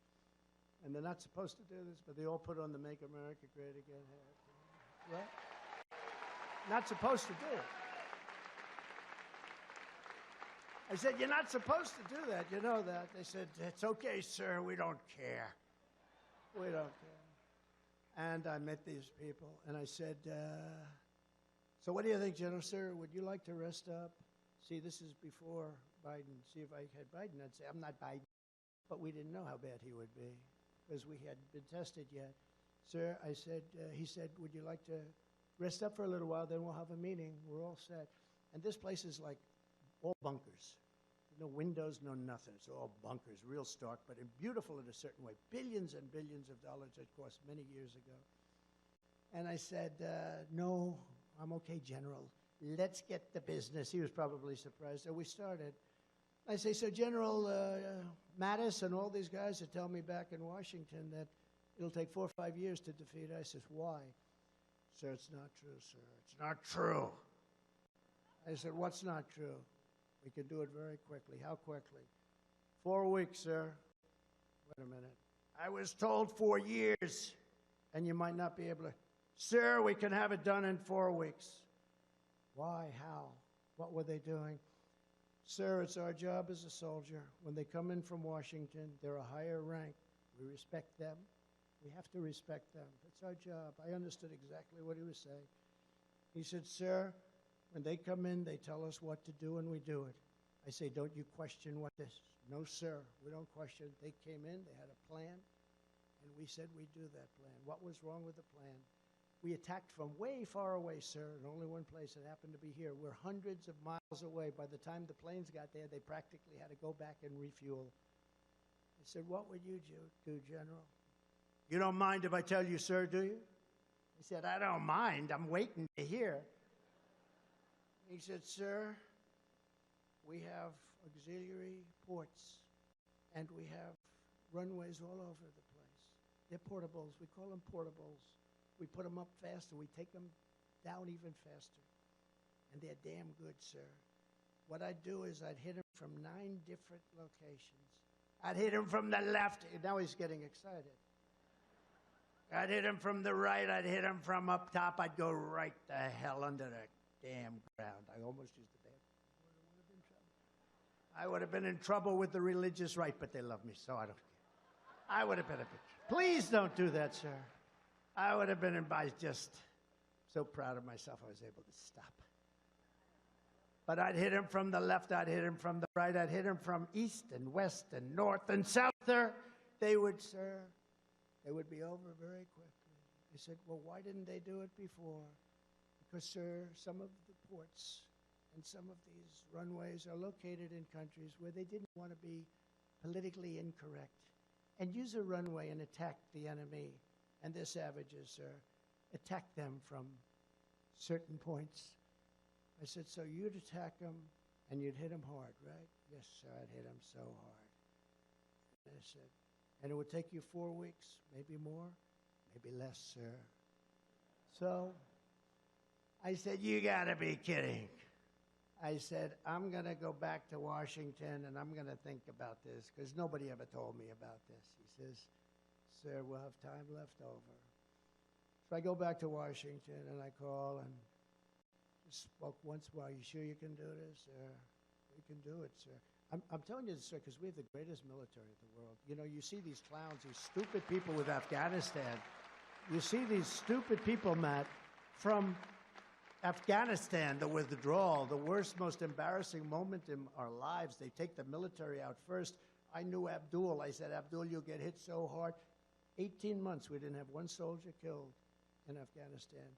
And they're not supposed to do this, but they all put on the Make America Great Again hat. What? Not supposed to do it. I said, you're not supposed to do that. You know that. They said, it's okay, sir. We don't care. We don't care. And I met these people, and I said, so what do you think, General, sir? Would you like to rest up? See, this is before Biden. See, if I had Biden, I'd say, I'm not Biden. But we didn't know how bad he would be because we hadn't been tested yet. Sir, I said, he said, would you like to rest up for a little while? Then we'll have a meeting. We're all set. And this place is like all bunkers. No windows, no nothing. It's all bunkers, real stark, but beautiful in a certain way. Billions and billions of dollars it cost many years ago. And I said, no, I'm okay, General. Let's get the business. He was probably surprised. So we started. I say, so General Mattis and all these guys that tell me back in Washington that it'll take 4 or 5 years to defeat. I says, why? Sir, it's not true, sir. It's not true. I said, what's not true? We can do it very quickly. How quickly? 4 weeks, sir. Wait a minute. I was told 4 years, and you might not be able to. Sir, we can have it done in 4 weeks. Why? How? What were they doing? Sir, it's our job as a soldier. When they come in from Washington, they're a higher rank. We respect them. We have to respect them. It's our job. I understood exactly what he was saying. He said, sir, when they come in, they tell us what to do, and we do it. I say, don't you question what this? No, sir, we don't question. They came in, they had a plan, and we said we'd do that plan. What was wrong with the plan? We attacked from way far away, sir, and only one place. It happened to be here. We're hundreds of miles away. By the time the planes got there, they practically had to go back and refuel. I said, what would you do, General? You don't mind if I tell you, sir, do you? He said, I don't mind. I'm waiting to hear. He said, sir, we have auxiliary ports, and we have runways all over the place. They're portables. We call them portables. We put them up faster. We take them down even faster. And they're damn good, sir. What I'd do is I'd hit him from 9 different locations. I'd hit him from the left. Now he's getting excited. I'd hit him from the right. I'd hit him from up top. I'd go right the hell under the damn ground. I almost used the bad. I would have been in trouble with the religious right, but they love me, so I don't care. I would have been a bitch. Please don't do that, sir. I would have been just so proud of myself I was able to stop. But I'd hit him from the left, I'd hit him from the right, I'd hit him from east and west and north and south, sir. They would be over very quickly. I said, well, why didn't they do it before? Because, sir, some of the ports and some of these runways are located in countries where they didn't want to be politically incorrect and use a runway and attack the enemy. And they're savages, sir. Attack them from certain points. I said, so you'd attack them and you'd hit them hard, right? Yes, sir, I'd hit them so hard. And I said, and it would take you 4 weeks, maybe more, maybe less, sir. So I said, you gotta be kidding. I said, I'm gonna go back to Washington and I'm gonna think about this because nobody ever told me about this. He says, sir, we'll have time left over. So I go back to Washington and I call and just spoke once more. Are you sure you can do this, sir? We can do it, sir. I'm telling you this, sir, because we have the greatest military in the world. You know, you see these clowns, these stupid people with Afghanistan. You see these stupid people, Matt, from Afghanistan, the withdrawal, the worst, most embarrassing moment in our lives. They take the military out first. I knew Abdul. I said, Abdul, you'll get hit so hard. 18 months, we didn't have one soldier killed in Afghanistan.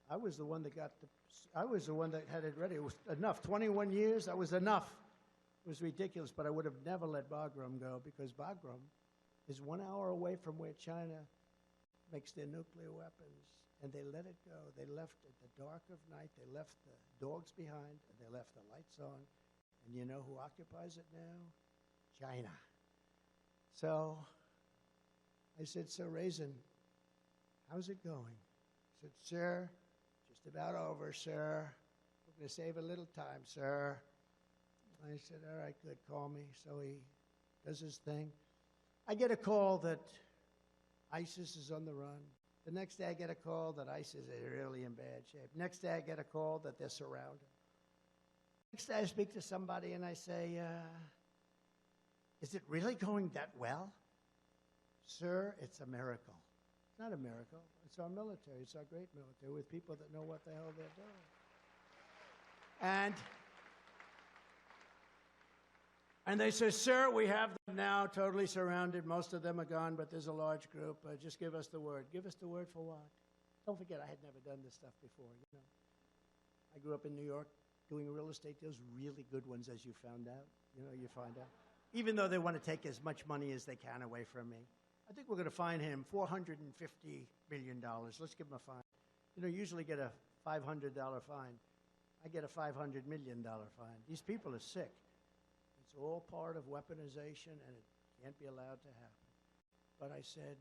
I was the one that had it ready. It was enough. 21 years, that was enough. It was ridiculous, but I would have never let Bagram go because Bagram is 1 hour away from where China makes their nuclear weapons. And they let it go. They left at the dark of night. They left the dogs behind, and they left the lights on, And you know who occupies it now? China. So I said, "So, Raisin, how's it going?" He said, "Sir, just about over, sir. We're going to save a little time, sir." I said, "All right, good, call me." So he does his thing. I get a call that ISIS is on the run. The next day I get a call that ISIS is really in bad shape. Next day I get a call that they're surrounded. Next day I speak to somebody and I say, "Is it really going that well?" "Sir, it's a miracle." It's not a miracle. It's our military. It's our great military with people that know what the hell they're doing. And they say, "Sir, we have them now totally surrounded. Most of them are gone, but there's a large group. Just give us the word." Give us the word for what? Don't forget, I had never done this stuff before. I grew up in New York doing real estate deals, really good ones, as you found out. You find out. Even though they want to take as much money as they can away from me. I think we're going to fine him $450 million. Let's give him a fine. Usually get a $500 fine. I get a $500 million fine. These people are sick. It's all part of weaponization, and it can't be allowed to happen. But I said,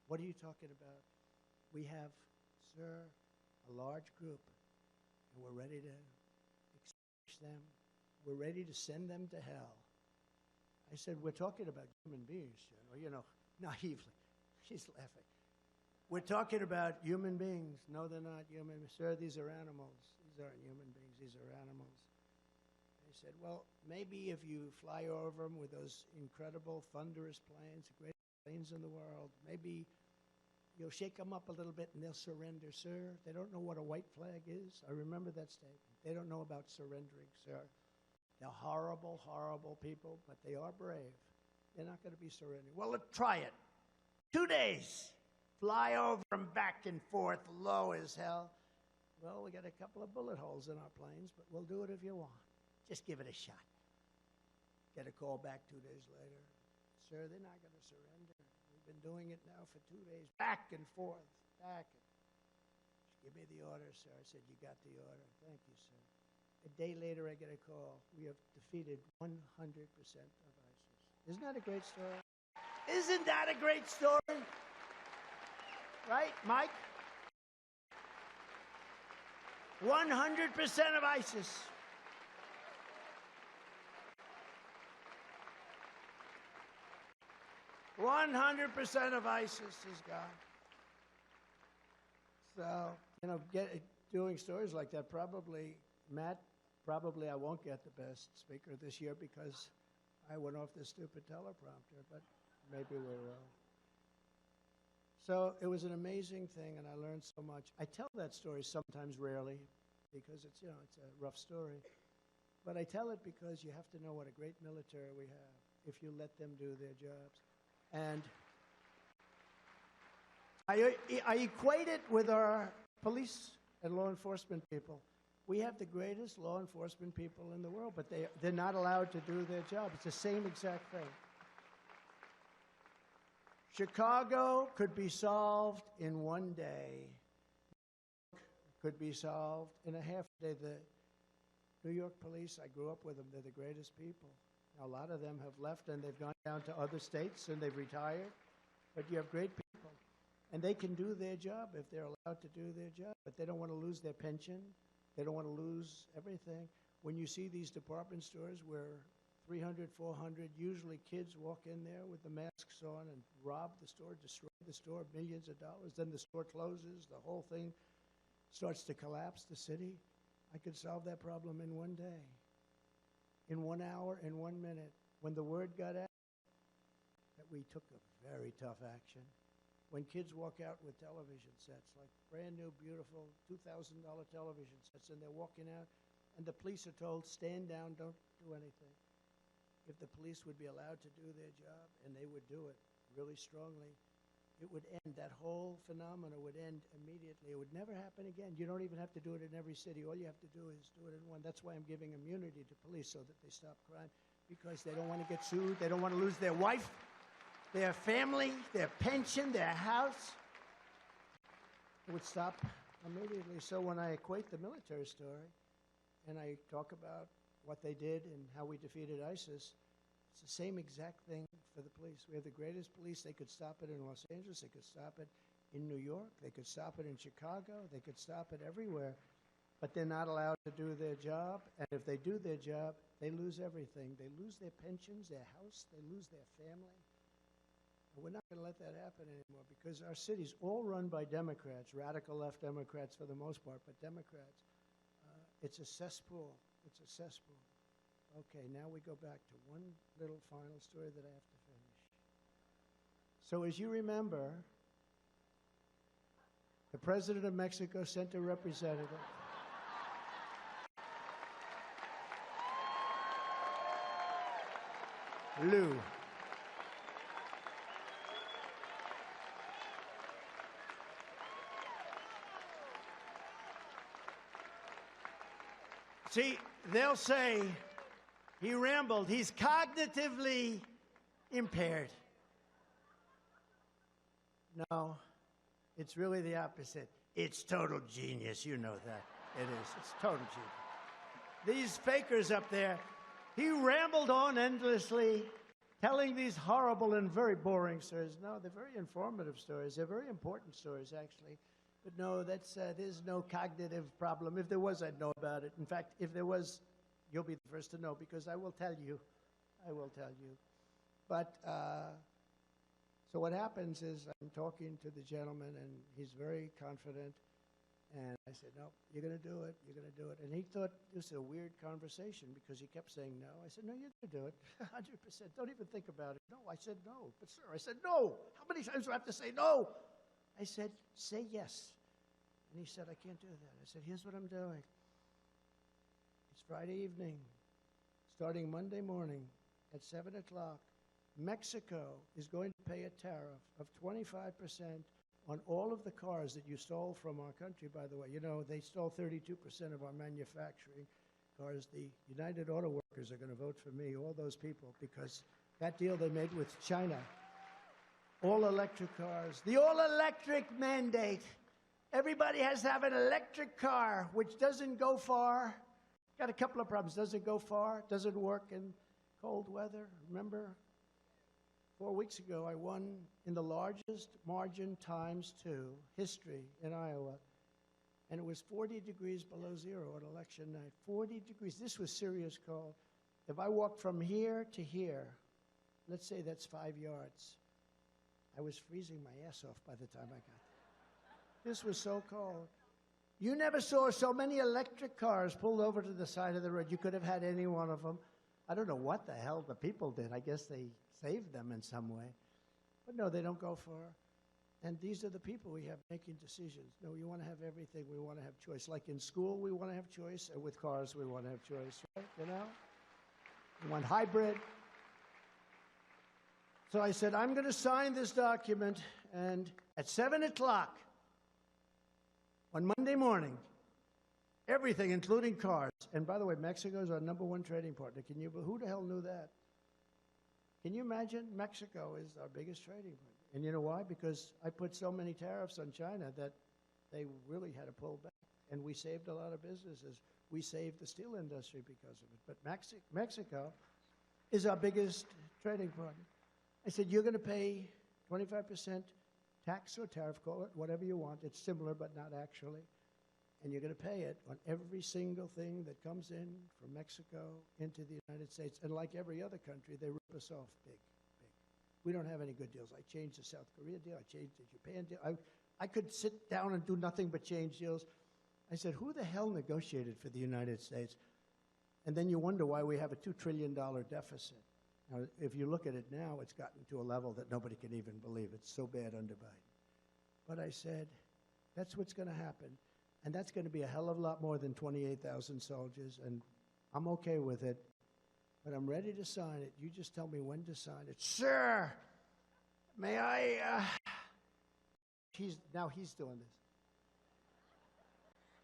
"What are you talking about?" "We have, sir, a large group, and we're ready to extinguish them. We're ready to send them to hell." I said, "We're talking about human beings, naively." She's laughing. "We're talking about human beings." "No, they're not human. Sir, these are animals. These aren't human beings. These are animals." I said, "Well, maybe if you fly over them with those incredible, thunderous planes, the greatest planes in the world, maybe you'll shake them up a little bit and they'll surrender, sir. They don't know what a white flag is." I remember that statement. They don't know about surrendering, sir. They're horrible, horrible people, but they are brave. They're not going to be surrendering. "Well, let's try it. 2 days. Fly over them back and forth, low as hell." "Well, we got a couple of bullet holes in our planes, but we'll do it if you want. Just give it a shot." Get a call back 2 days later. "Sir, they're not going to surrender. We've been doing it now for 2 days, back and forth, back. Give me the order, sir." I said, "You got the order. Thank you, sir." A day later, I get a call. "We have defeated 100% of ISIS." Isn't that a great story? Isn't that a great story? Right, Mike? 100% of ISIS. "100% of ISIS is gone." So, doing stories like that, Matt, probably I won't get the best speaker this year because I went off this stupid teleprompter, but maybe we will. So it was an amazing thing, and I learned so much. I tell that story sometimes rarely because it's a rough story. But I tell it because you have to know what a great military we have if you let them do their jobs. And I equate it with our police and law enforcement people. We have the greatest law enforcement people in the world, but they're not allowed to do their job. It's the same exact thing. Chicago could be solved in 1 day. Could be solved in a half day. The New York police, I grew up with them. They're the greatest people. Now, a lot of them have left and they've gone down to other states and they've retired. But you have great people. And they can do their job if they're allowed to do their job. But they don't want to lose their pension. They don't want to lose everything. When you see these department stores where 300, 400, usually kids walk in there with the masks on and rob the store, destroy the store, millions of dollars. Then the store closes. The whole thing starts to collapse, the city. I could solve that problem in 1 day, in 1 hour, in 1 minute. When the word got out that we took a very tough action, when kids walk out with television sets, like brand new, beautiful $2,000 television sets, and they're walking out, and the police are told, stand down, don't do anything. If the police would be allowed to do their job, and they would do it really strongly, it would end. That whole phenomena would end immediately. It would never happen again. You don't even have to do it in every city. All you have to do is do it in one. That's why I'm giving immunity to police, so that they stop crime, because they don't want to get sued. They don't want to lose their wife, their family, their pension, their house. It would stop immediately. So when I equate the military story and I talk about what they did and how we defeated ISIS. It's the same exact thing for the police. We have the greatest police. They could stop it in Los Angeles. They could stop it in New York. They could stop it in Chicago. They could stop it everywhere. But they're not allowed to do their job. And if they do their job, they lose everything. They lose their pensions, their house. They lose their family. And we're not going to let that happen anymore because our city's all run by Democrats, radical left Democrats for the most part, but Democrats. It's a cesspool. It's a cesspool. Okay, now we go back to one little final story that I have to finish. So as you remember, the president of Mexico sent a representative. Lou. See, they'll say he rambled. He's cognitively impaired. No, it's really the opposite. It's total genius. You know that. It is. It's total genius. These fakers up there, he rambled on endlessly, telling these horrible and very boring stories. No, they're very informative stories. They're very important stories, actually. But no, there's no cognitive problem. If there was, I'd know about it. In fact, if there was, you'll be the first to know because I will tell you. I will tell you. But so what happens is I'm talking to the gentleman, and he's very confident. And I said, no, you're going to do it. You're going to do it. And he thought this was a weird conversation because he kept saying no. I said, no, you're going to do it. 100%. Don't even think about it. No, I said no. But, sir, I said no. How many times do I have to say no? I said, say yes. And he said, I can't do that. I said, here's what I'm doing. It's Friday evening, starting Monday morning at 7 o'clock. Mexico is going to pay a tariff of 25% on all of the cars that you stole from our country, by the way. You know, they stole 32% of our manufacturing cars. The United Auto Workers are going to vote for me, all those people, because that deal they made with China. All-electric cars. The all-electric mandate. Everybody has to have an electric car, which doesn't go far. Got a couple of problems. Doesn't go far. Doesn't work in cold weather. Remember, 4 weeks ago, I won in the largest margin ×2 history in Iowa. And it was 40 degrees below zero on election night. 40 degrees. This was serious cold. If I walked from here to here, let's say that's 5 yards. I was freezing my ass off by the time I got there. This was so cold. You never saw so many electric cars pulled over to the side of the road. You could have had any one of them. I don't know what the hell the people did. I guess they saved them in some way. But no, they don't go far. And these are the people we have making decisions. No, you want to have everything. We want to have choice. Like in school, we want to have choice. And with cars, we want to have choice, right? You know? We want hybrid. So I said, I'm going to sign this document, and at 7 o'clock on Monday morning, everything, including cars. And by the way, Mexico is our #1 trading partner. Who the hell knew that? Can you imagine? Mexico is our biggest trading partner. And you know why? Because I put so many tariffs on China that they really had to pull back. And we saved a lot of businesses. We saved the steel industry because of it. But Mexico is our biggest trading partner. I said, you're going to pay 25% tax or tariff, call it whatever you want. It's similar, but not actually. And you're going to pay it on every single thing that comes in from Mexico into the United States. And like every other country, they rip us off big, big. We don't have any good deals. I changed the South Korea deal. I changed the Japan deal. I could sit down and do nothing but change deals. I said, who the hell negotiated for the United States? And then you wonder why we have a $2 trillion deficit. Now, if you look at it now, it's gotten to a level that nobody can even believe. It's so bad under Biden. But I said, that's what's going to happen. And that's going to be a hell of a lot more than 28,000 soldiers. And I'm okay with it. But I'm ready to sign it. You just tell me when to sign it. Sir, may I? Now he's doing this.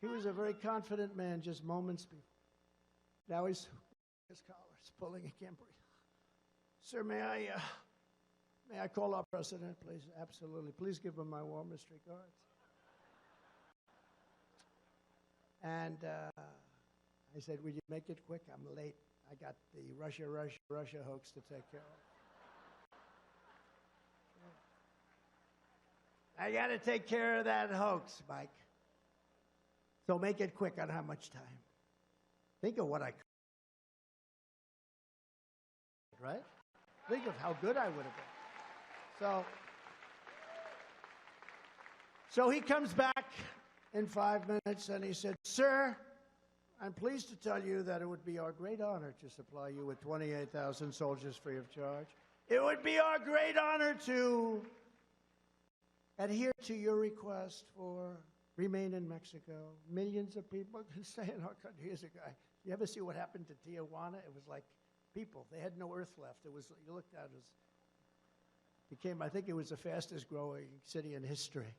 He was a very confident man just moments before. Now his collar is pulling. He can't breathe. Sir, may I call our president, please? Absolutely. Please give him my warmest regards. And I I said, would you make it quick? I'm late. I got the Russia hoax to take care of. I got to take care of that hoax, Mike. So make it quick on how much time. Think of what I could, right? Think of how good I would have been. So he comes back in 5 minutes and he said, sir, I'm pleased to tell you that it would be our great honor to supply you with 28,000 soldiers free of charge. It would be our great honor to adhere to your request for remain in Mexico. Millions of people can stay in our country. Here's a guy. You ever see what happened to Tijuana? It was like people. They had no earth left. It was, you looked at it, became, I think it was the fastest growing city in history.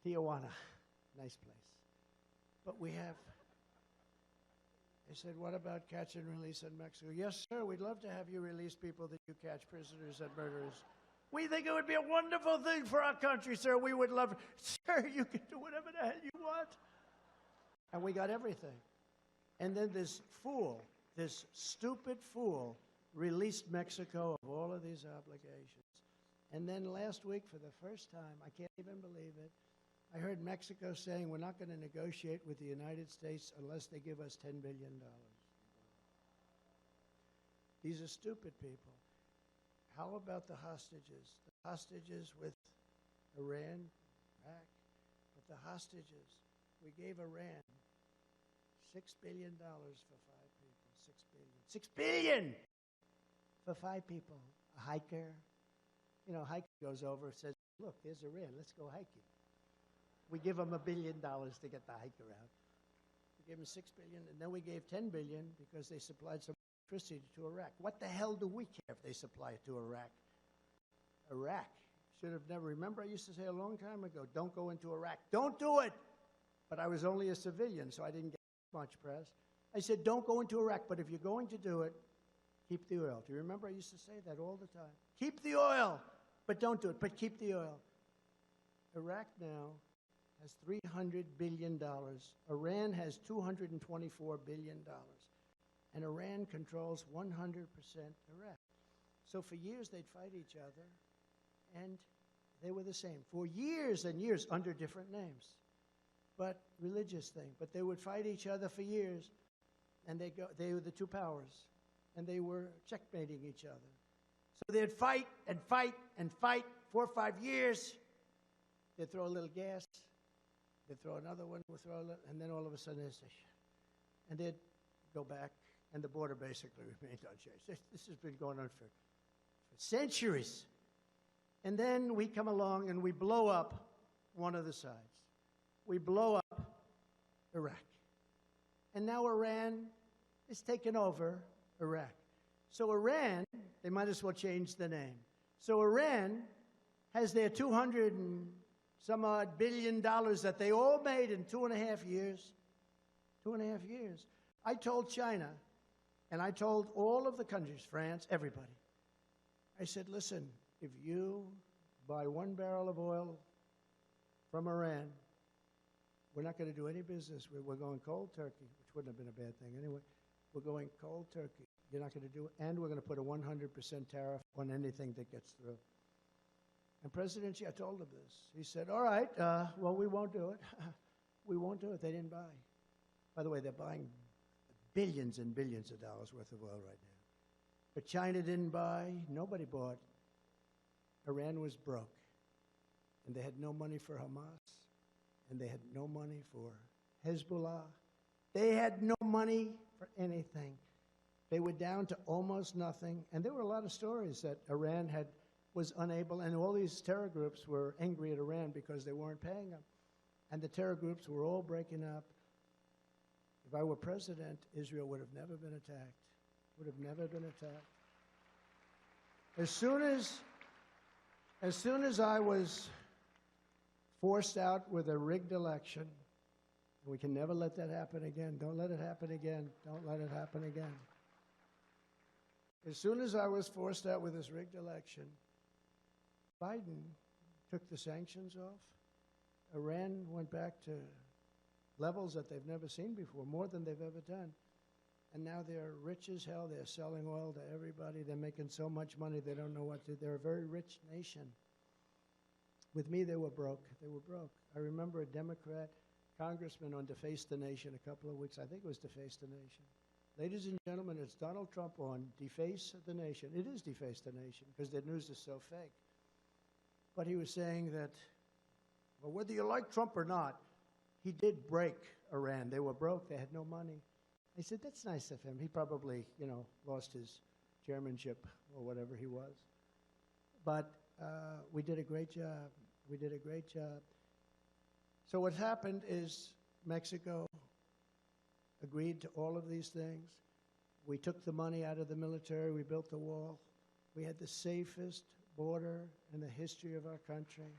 Tijuana, nice place. But we have, I said, what about catch and release in Mexico? Yes, sir, we'd love to have you release people that you catch, prisoners and murderers. We think it would be a wonderful thing for our country, sir. We would love it. Sir, you can do whatever the hell you want. And we got everything. And then this fool, this stupid fool, released Mexico of all of these obligations. And then last week, for the first time, I can't even believe it, I heard Mexico saying, we're not going to negotiate with the United States unless they give us $10 billion. These are stupid people. How about the hostages? The hostages with Iran, Iraq, but the hostages, we gave Iran $6 billion for 5 people. $6 billion for 5 people. A hiker, you know, a hiker goes over and says, look, there's Iran, let's go hiking. We give them $1 billion to get the hiker out. We gave them $6 billion, and then we gave $10 billion because they supplied some electricity to Iraq. What the hell do we care if they supply it to Iraq? Iraq should have never, remember I used to say a long time ago, don't go into Iraq. Don't do it. But I was only a civilian, so I didn't get much press. I said, don't go into Iraq, but if you're going to do it, keep the oil. Do you remember I used to say that all the time? Keep the oil, but don't do it, but keep the oil. Iraq now has $300 billion. Iran has $224 billion. And Iran controls 100% Iraq. So for years, they'd fight each other, and they were the same. For years and years, under different names, but religious thing. But they would fight each other for years, and they were the two powers, and they were checkmating each other. So they'd fight and fight and fight 4 or 5 years. They'd throw a little gas. They'd throw another one, we'd throw a little, and then all of a sudden they'd say, and they'd go back, and the border basically remained unchanged. This has been going on for centuries. And then we come along and we blow up one of the sides. We blow up Iraq. And now Iran is taking over Iraq. So Iran, they might as well change the name. So Iran has their 200 and some odd billion dollars that they all made in 2.5 years. 2.5 years. I told China, and I told all of the countries, France, everybody. I said, listen, if you buy 1 barrel of oil from Iran, we're not going to do any business. We're going cold turkey, which wouldn't have been a bad thing anyway. We're going cold turkey. You're not going to do it. And we're going to put a 100% tariff on anything that gets through. And President Xi, I told him this. He said, all right, well, we won't do it. We won't do it. They didn't buy. By the way, they're buying billions and billions of dollars worth of oil right now. But China didn't buy. Nobody bought. Iran was broke. And they had no money for Hamas. And they had no money for Hezbollah. They had no money for anything. They were down to almost nothing. And there were a lot of stories that Iran was unable, and all these terror groups were angry at Iran because they weren't paying them. And the terror groups were all breaking up. If I were president, Israel would have never been attacked. Would have never been attacked. As soon as I was forced out with a rigged election, and we can never let that happen again. Don't let it happen again. Don't let it happen again. As soon as I was forced out with this rigged election, Biden took the sanctions off. Iran went back to levels that they've never seen before, more than they've ever done. And now they're rich as hell. They're selling oil to everybody. They're making so much money they don't know what to do. They're a very rich nation. With me, they were broke. They were broke. I remember a Democrat congressman on Deface the Nation a couple of weeks. I think it was Deface the Nation. Ladies and gentlemen, it's Donald Trump on Deface the Nation. It is Deface the Nation because their news is so fake. But he was saying that, well, whether you like Trump or not, he did break Iran. They were broke. They had no money. I said, that's nice of him. He probably, lost his chairmanship or whatever he was. But we did a great job. We did a great job. So what happened is Mexico agreed to all of these things. We took the money out of the military. We built the wall. We had the safest border in the history of our country.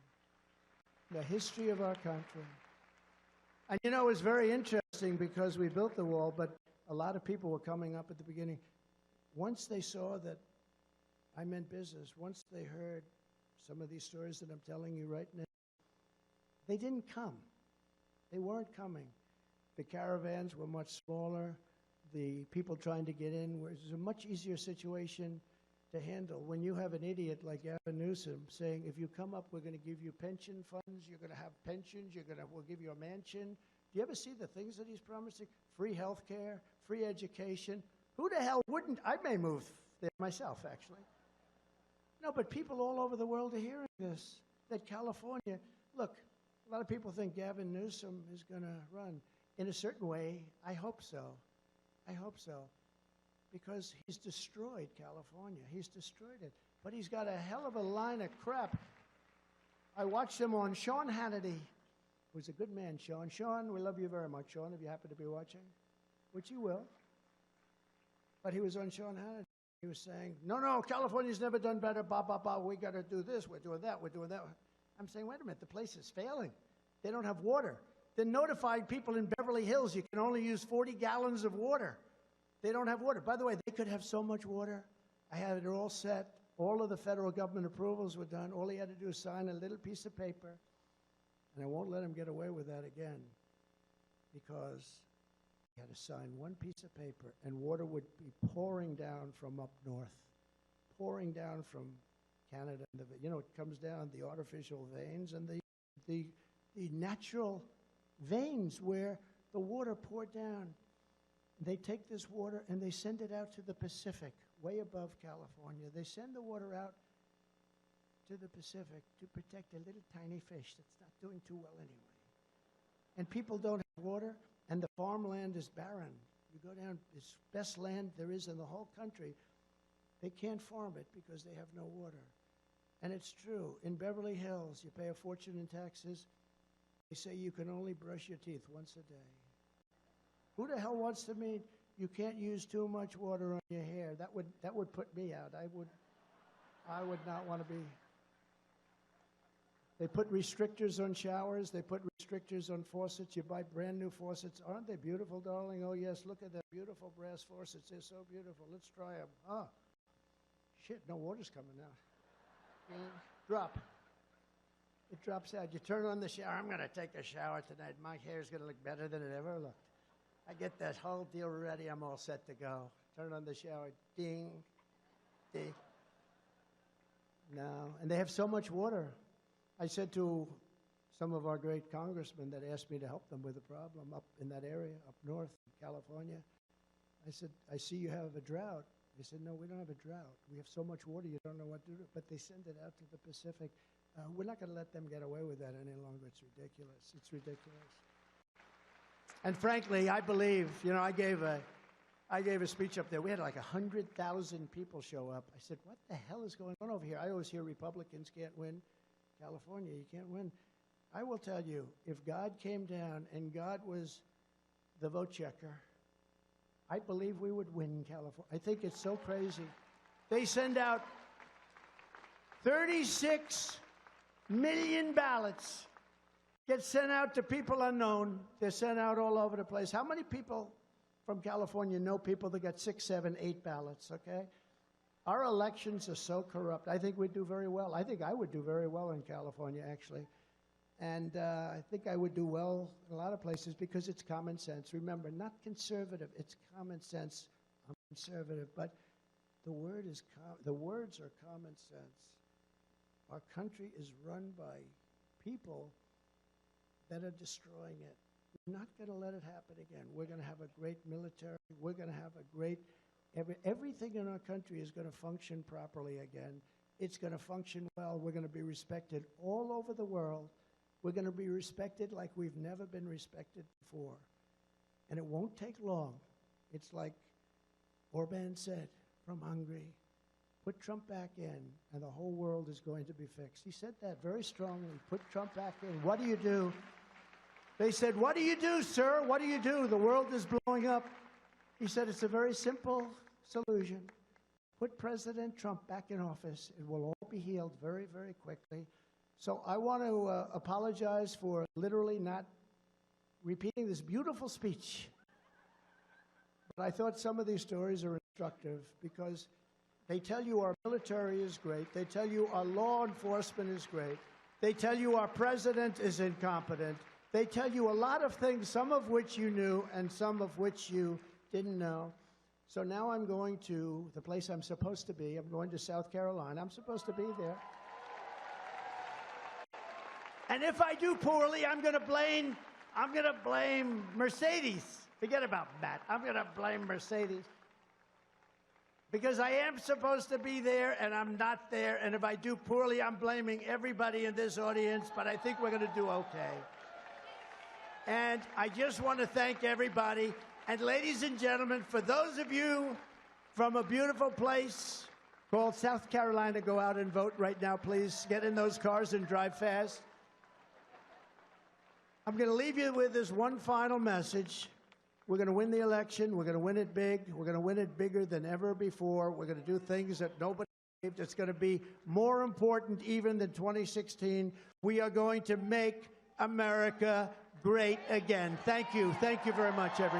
The history of our country. And it was very interesting because we built the wall, but a lot of people were coming up at the beginning. Once they saw that I meant business, once they heard some of these stories that I'm telling you right now, they didn't come. They weren't coming. The caravans were much smaller. The people trying to get in was a much easier situation to handle. When you have an idiot like Gavin Newsom saying, if you come up, we're going to give you pension funds, you're going to have pensions, we'll give you a mansion. Do you ever see the things that he's promising? Free health care, free education. Who the hell wouldn't? I may move there myself, actually. No, but people all over the world are hearing this, that California, look, a lot of people think Gavin Newsom is going to run. In a certain way, I hope so. I hope so. Because he's destroyed California. He's destroyed it. But he's got a hell of a line of crap. I watched him on Sean Hannity, who's a good man, Sean. Sean, we love you very much, Sean, if you happen to be watching, which you will. But he was on Sean Hannity. He was saying, no, California's never done better, we got to do this, we're doing that. I'm saying, wait a minute, the place is failing. They don't have water. They notified people in Beverly Hills you can only use 40 gallons of water. They don't have water. By the way, they could have so much water. I had it all set. All of the federal government approvals were done. All he had to do was sign a little piece of paper. And I won't let him get away with that again because he had to sign one piece of paper and water would be pouring down from up north, pouring down from Canada. It comes down the artificial veins and the natural veins where the water poured down. They take this water and they send it out to the Pacific, way above California. They send the water out to the Pacific to protect a little tiny fish that's not doing too well anyway. And people don't have water, and the farmland is barren. You go down, it's best land there is in the whole country. They can't farm it because they have no water. And it's true. In Beverly Hills, you pay a fortune in taxes. They say you can only brush your teeth once a day. Who the hell wants to mean you can't use too much water on your hair? That would put me out. I would not want to be. They put restrictors on showers. They put restrictors on faucets. You buy brand new faucets. Aren't they beautiful, darling? Oh, yes, look at the beautiful brass faucets. They're so beautiful. Let's try them. Oh, shit, no water's coming out. Drop. It drops out. You turn on the shower. I'm going to take a shower tonight. My hair's going to look better than it ever looked. I get that whole deal ready. I'm all set to go. Turn on the shower. Ding. Ding. No. And they have so much water. I said to some of our great congressmen that asked me to help them with a problem up in that area, up north in California, I said, I see you have a drought. They said, no, we don't have a drought. We have so much water, you don't know what to do. But they send it out to the Pacific. We're not going to let them get away with that any longer. It's ridiculous. It's ridiculous. And frankly, I believe, I gave a speech up there. We had like 100,000 people show up. I said, what the hell is going on over here? I always hear Republicans can't win. California, you can't win. I will tell you, if God came down and God was the vote checker, I believe we would win California. I think it's so crazy. They send out 36 million ballots, get sent out to people unknown. They're sent out all over the place. How many people from California know people that got 6, 7, 8 ballots, okay? Our elections are so corrupt. I think we'd do very well. I think I would do very well in California, actually. And I think I would do well in a lot of places because it's common sense. Remember, not conservative, it's common sense. I'm conservative, but the words are common sense. Our country is run by people that are destroying it. We're not going to let it happen again. We're going to have a great military. We're going to have a great, everything in our country is going to function properly again. It's going to function well. We're going to be respected all over the world. We're going to be respected like we've never been respected before. And it won't take long. It's like Orban said from Hungary, put Trump back in and the whole world is going to be fixed. He said that very strongly, put Trump back in. What do you do? They said, what do you do, sir? What do you do? The world is blowing up. He said, it's a very simple solution. Put President Trump back in office. It will all be healed very, very quickly. So I want to apologize for literally not repeating this beautiful speech. But I thought some of these stories are instructive because they tell you our military is great. They tell you our law enforcement is great. They tell you our president is incompetent. They tell you a lot of things, some of which you knew and some of which you didn't know. So now I'm going to the place I'm supposed to be. I'm going to South Carolina. I'm supposed to be there. And if I do poorly, I'm going to blame Mercedes. Forget about that. I'm going to blame Mercedes. Because I am supposed to be there, and I'm not there. And if I do poorly, I'm blaming everybody in this audience. But I think we're going to do okay. And I just want to thank everybody. And ladies and gentlemen, for those of you from a beautiful place called South Carolina, go out and vote right now, please. Get in those cars and drive fast. I'm going to leave you with this one final message. We're going to win the election. We're going to win it big. We're going to win it bigger than ever before. We're going to do things that nobody believed. It's going to be more important even than 2016. We are going to make America great again. Thank you. Thank you very much, everybody.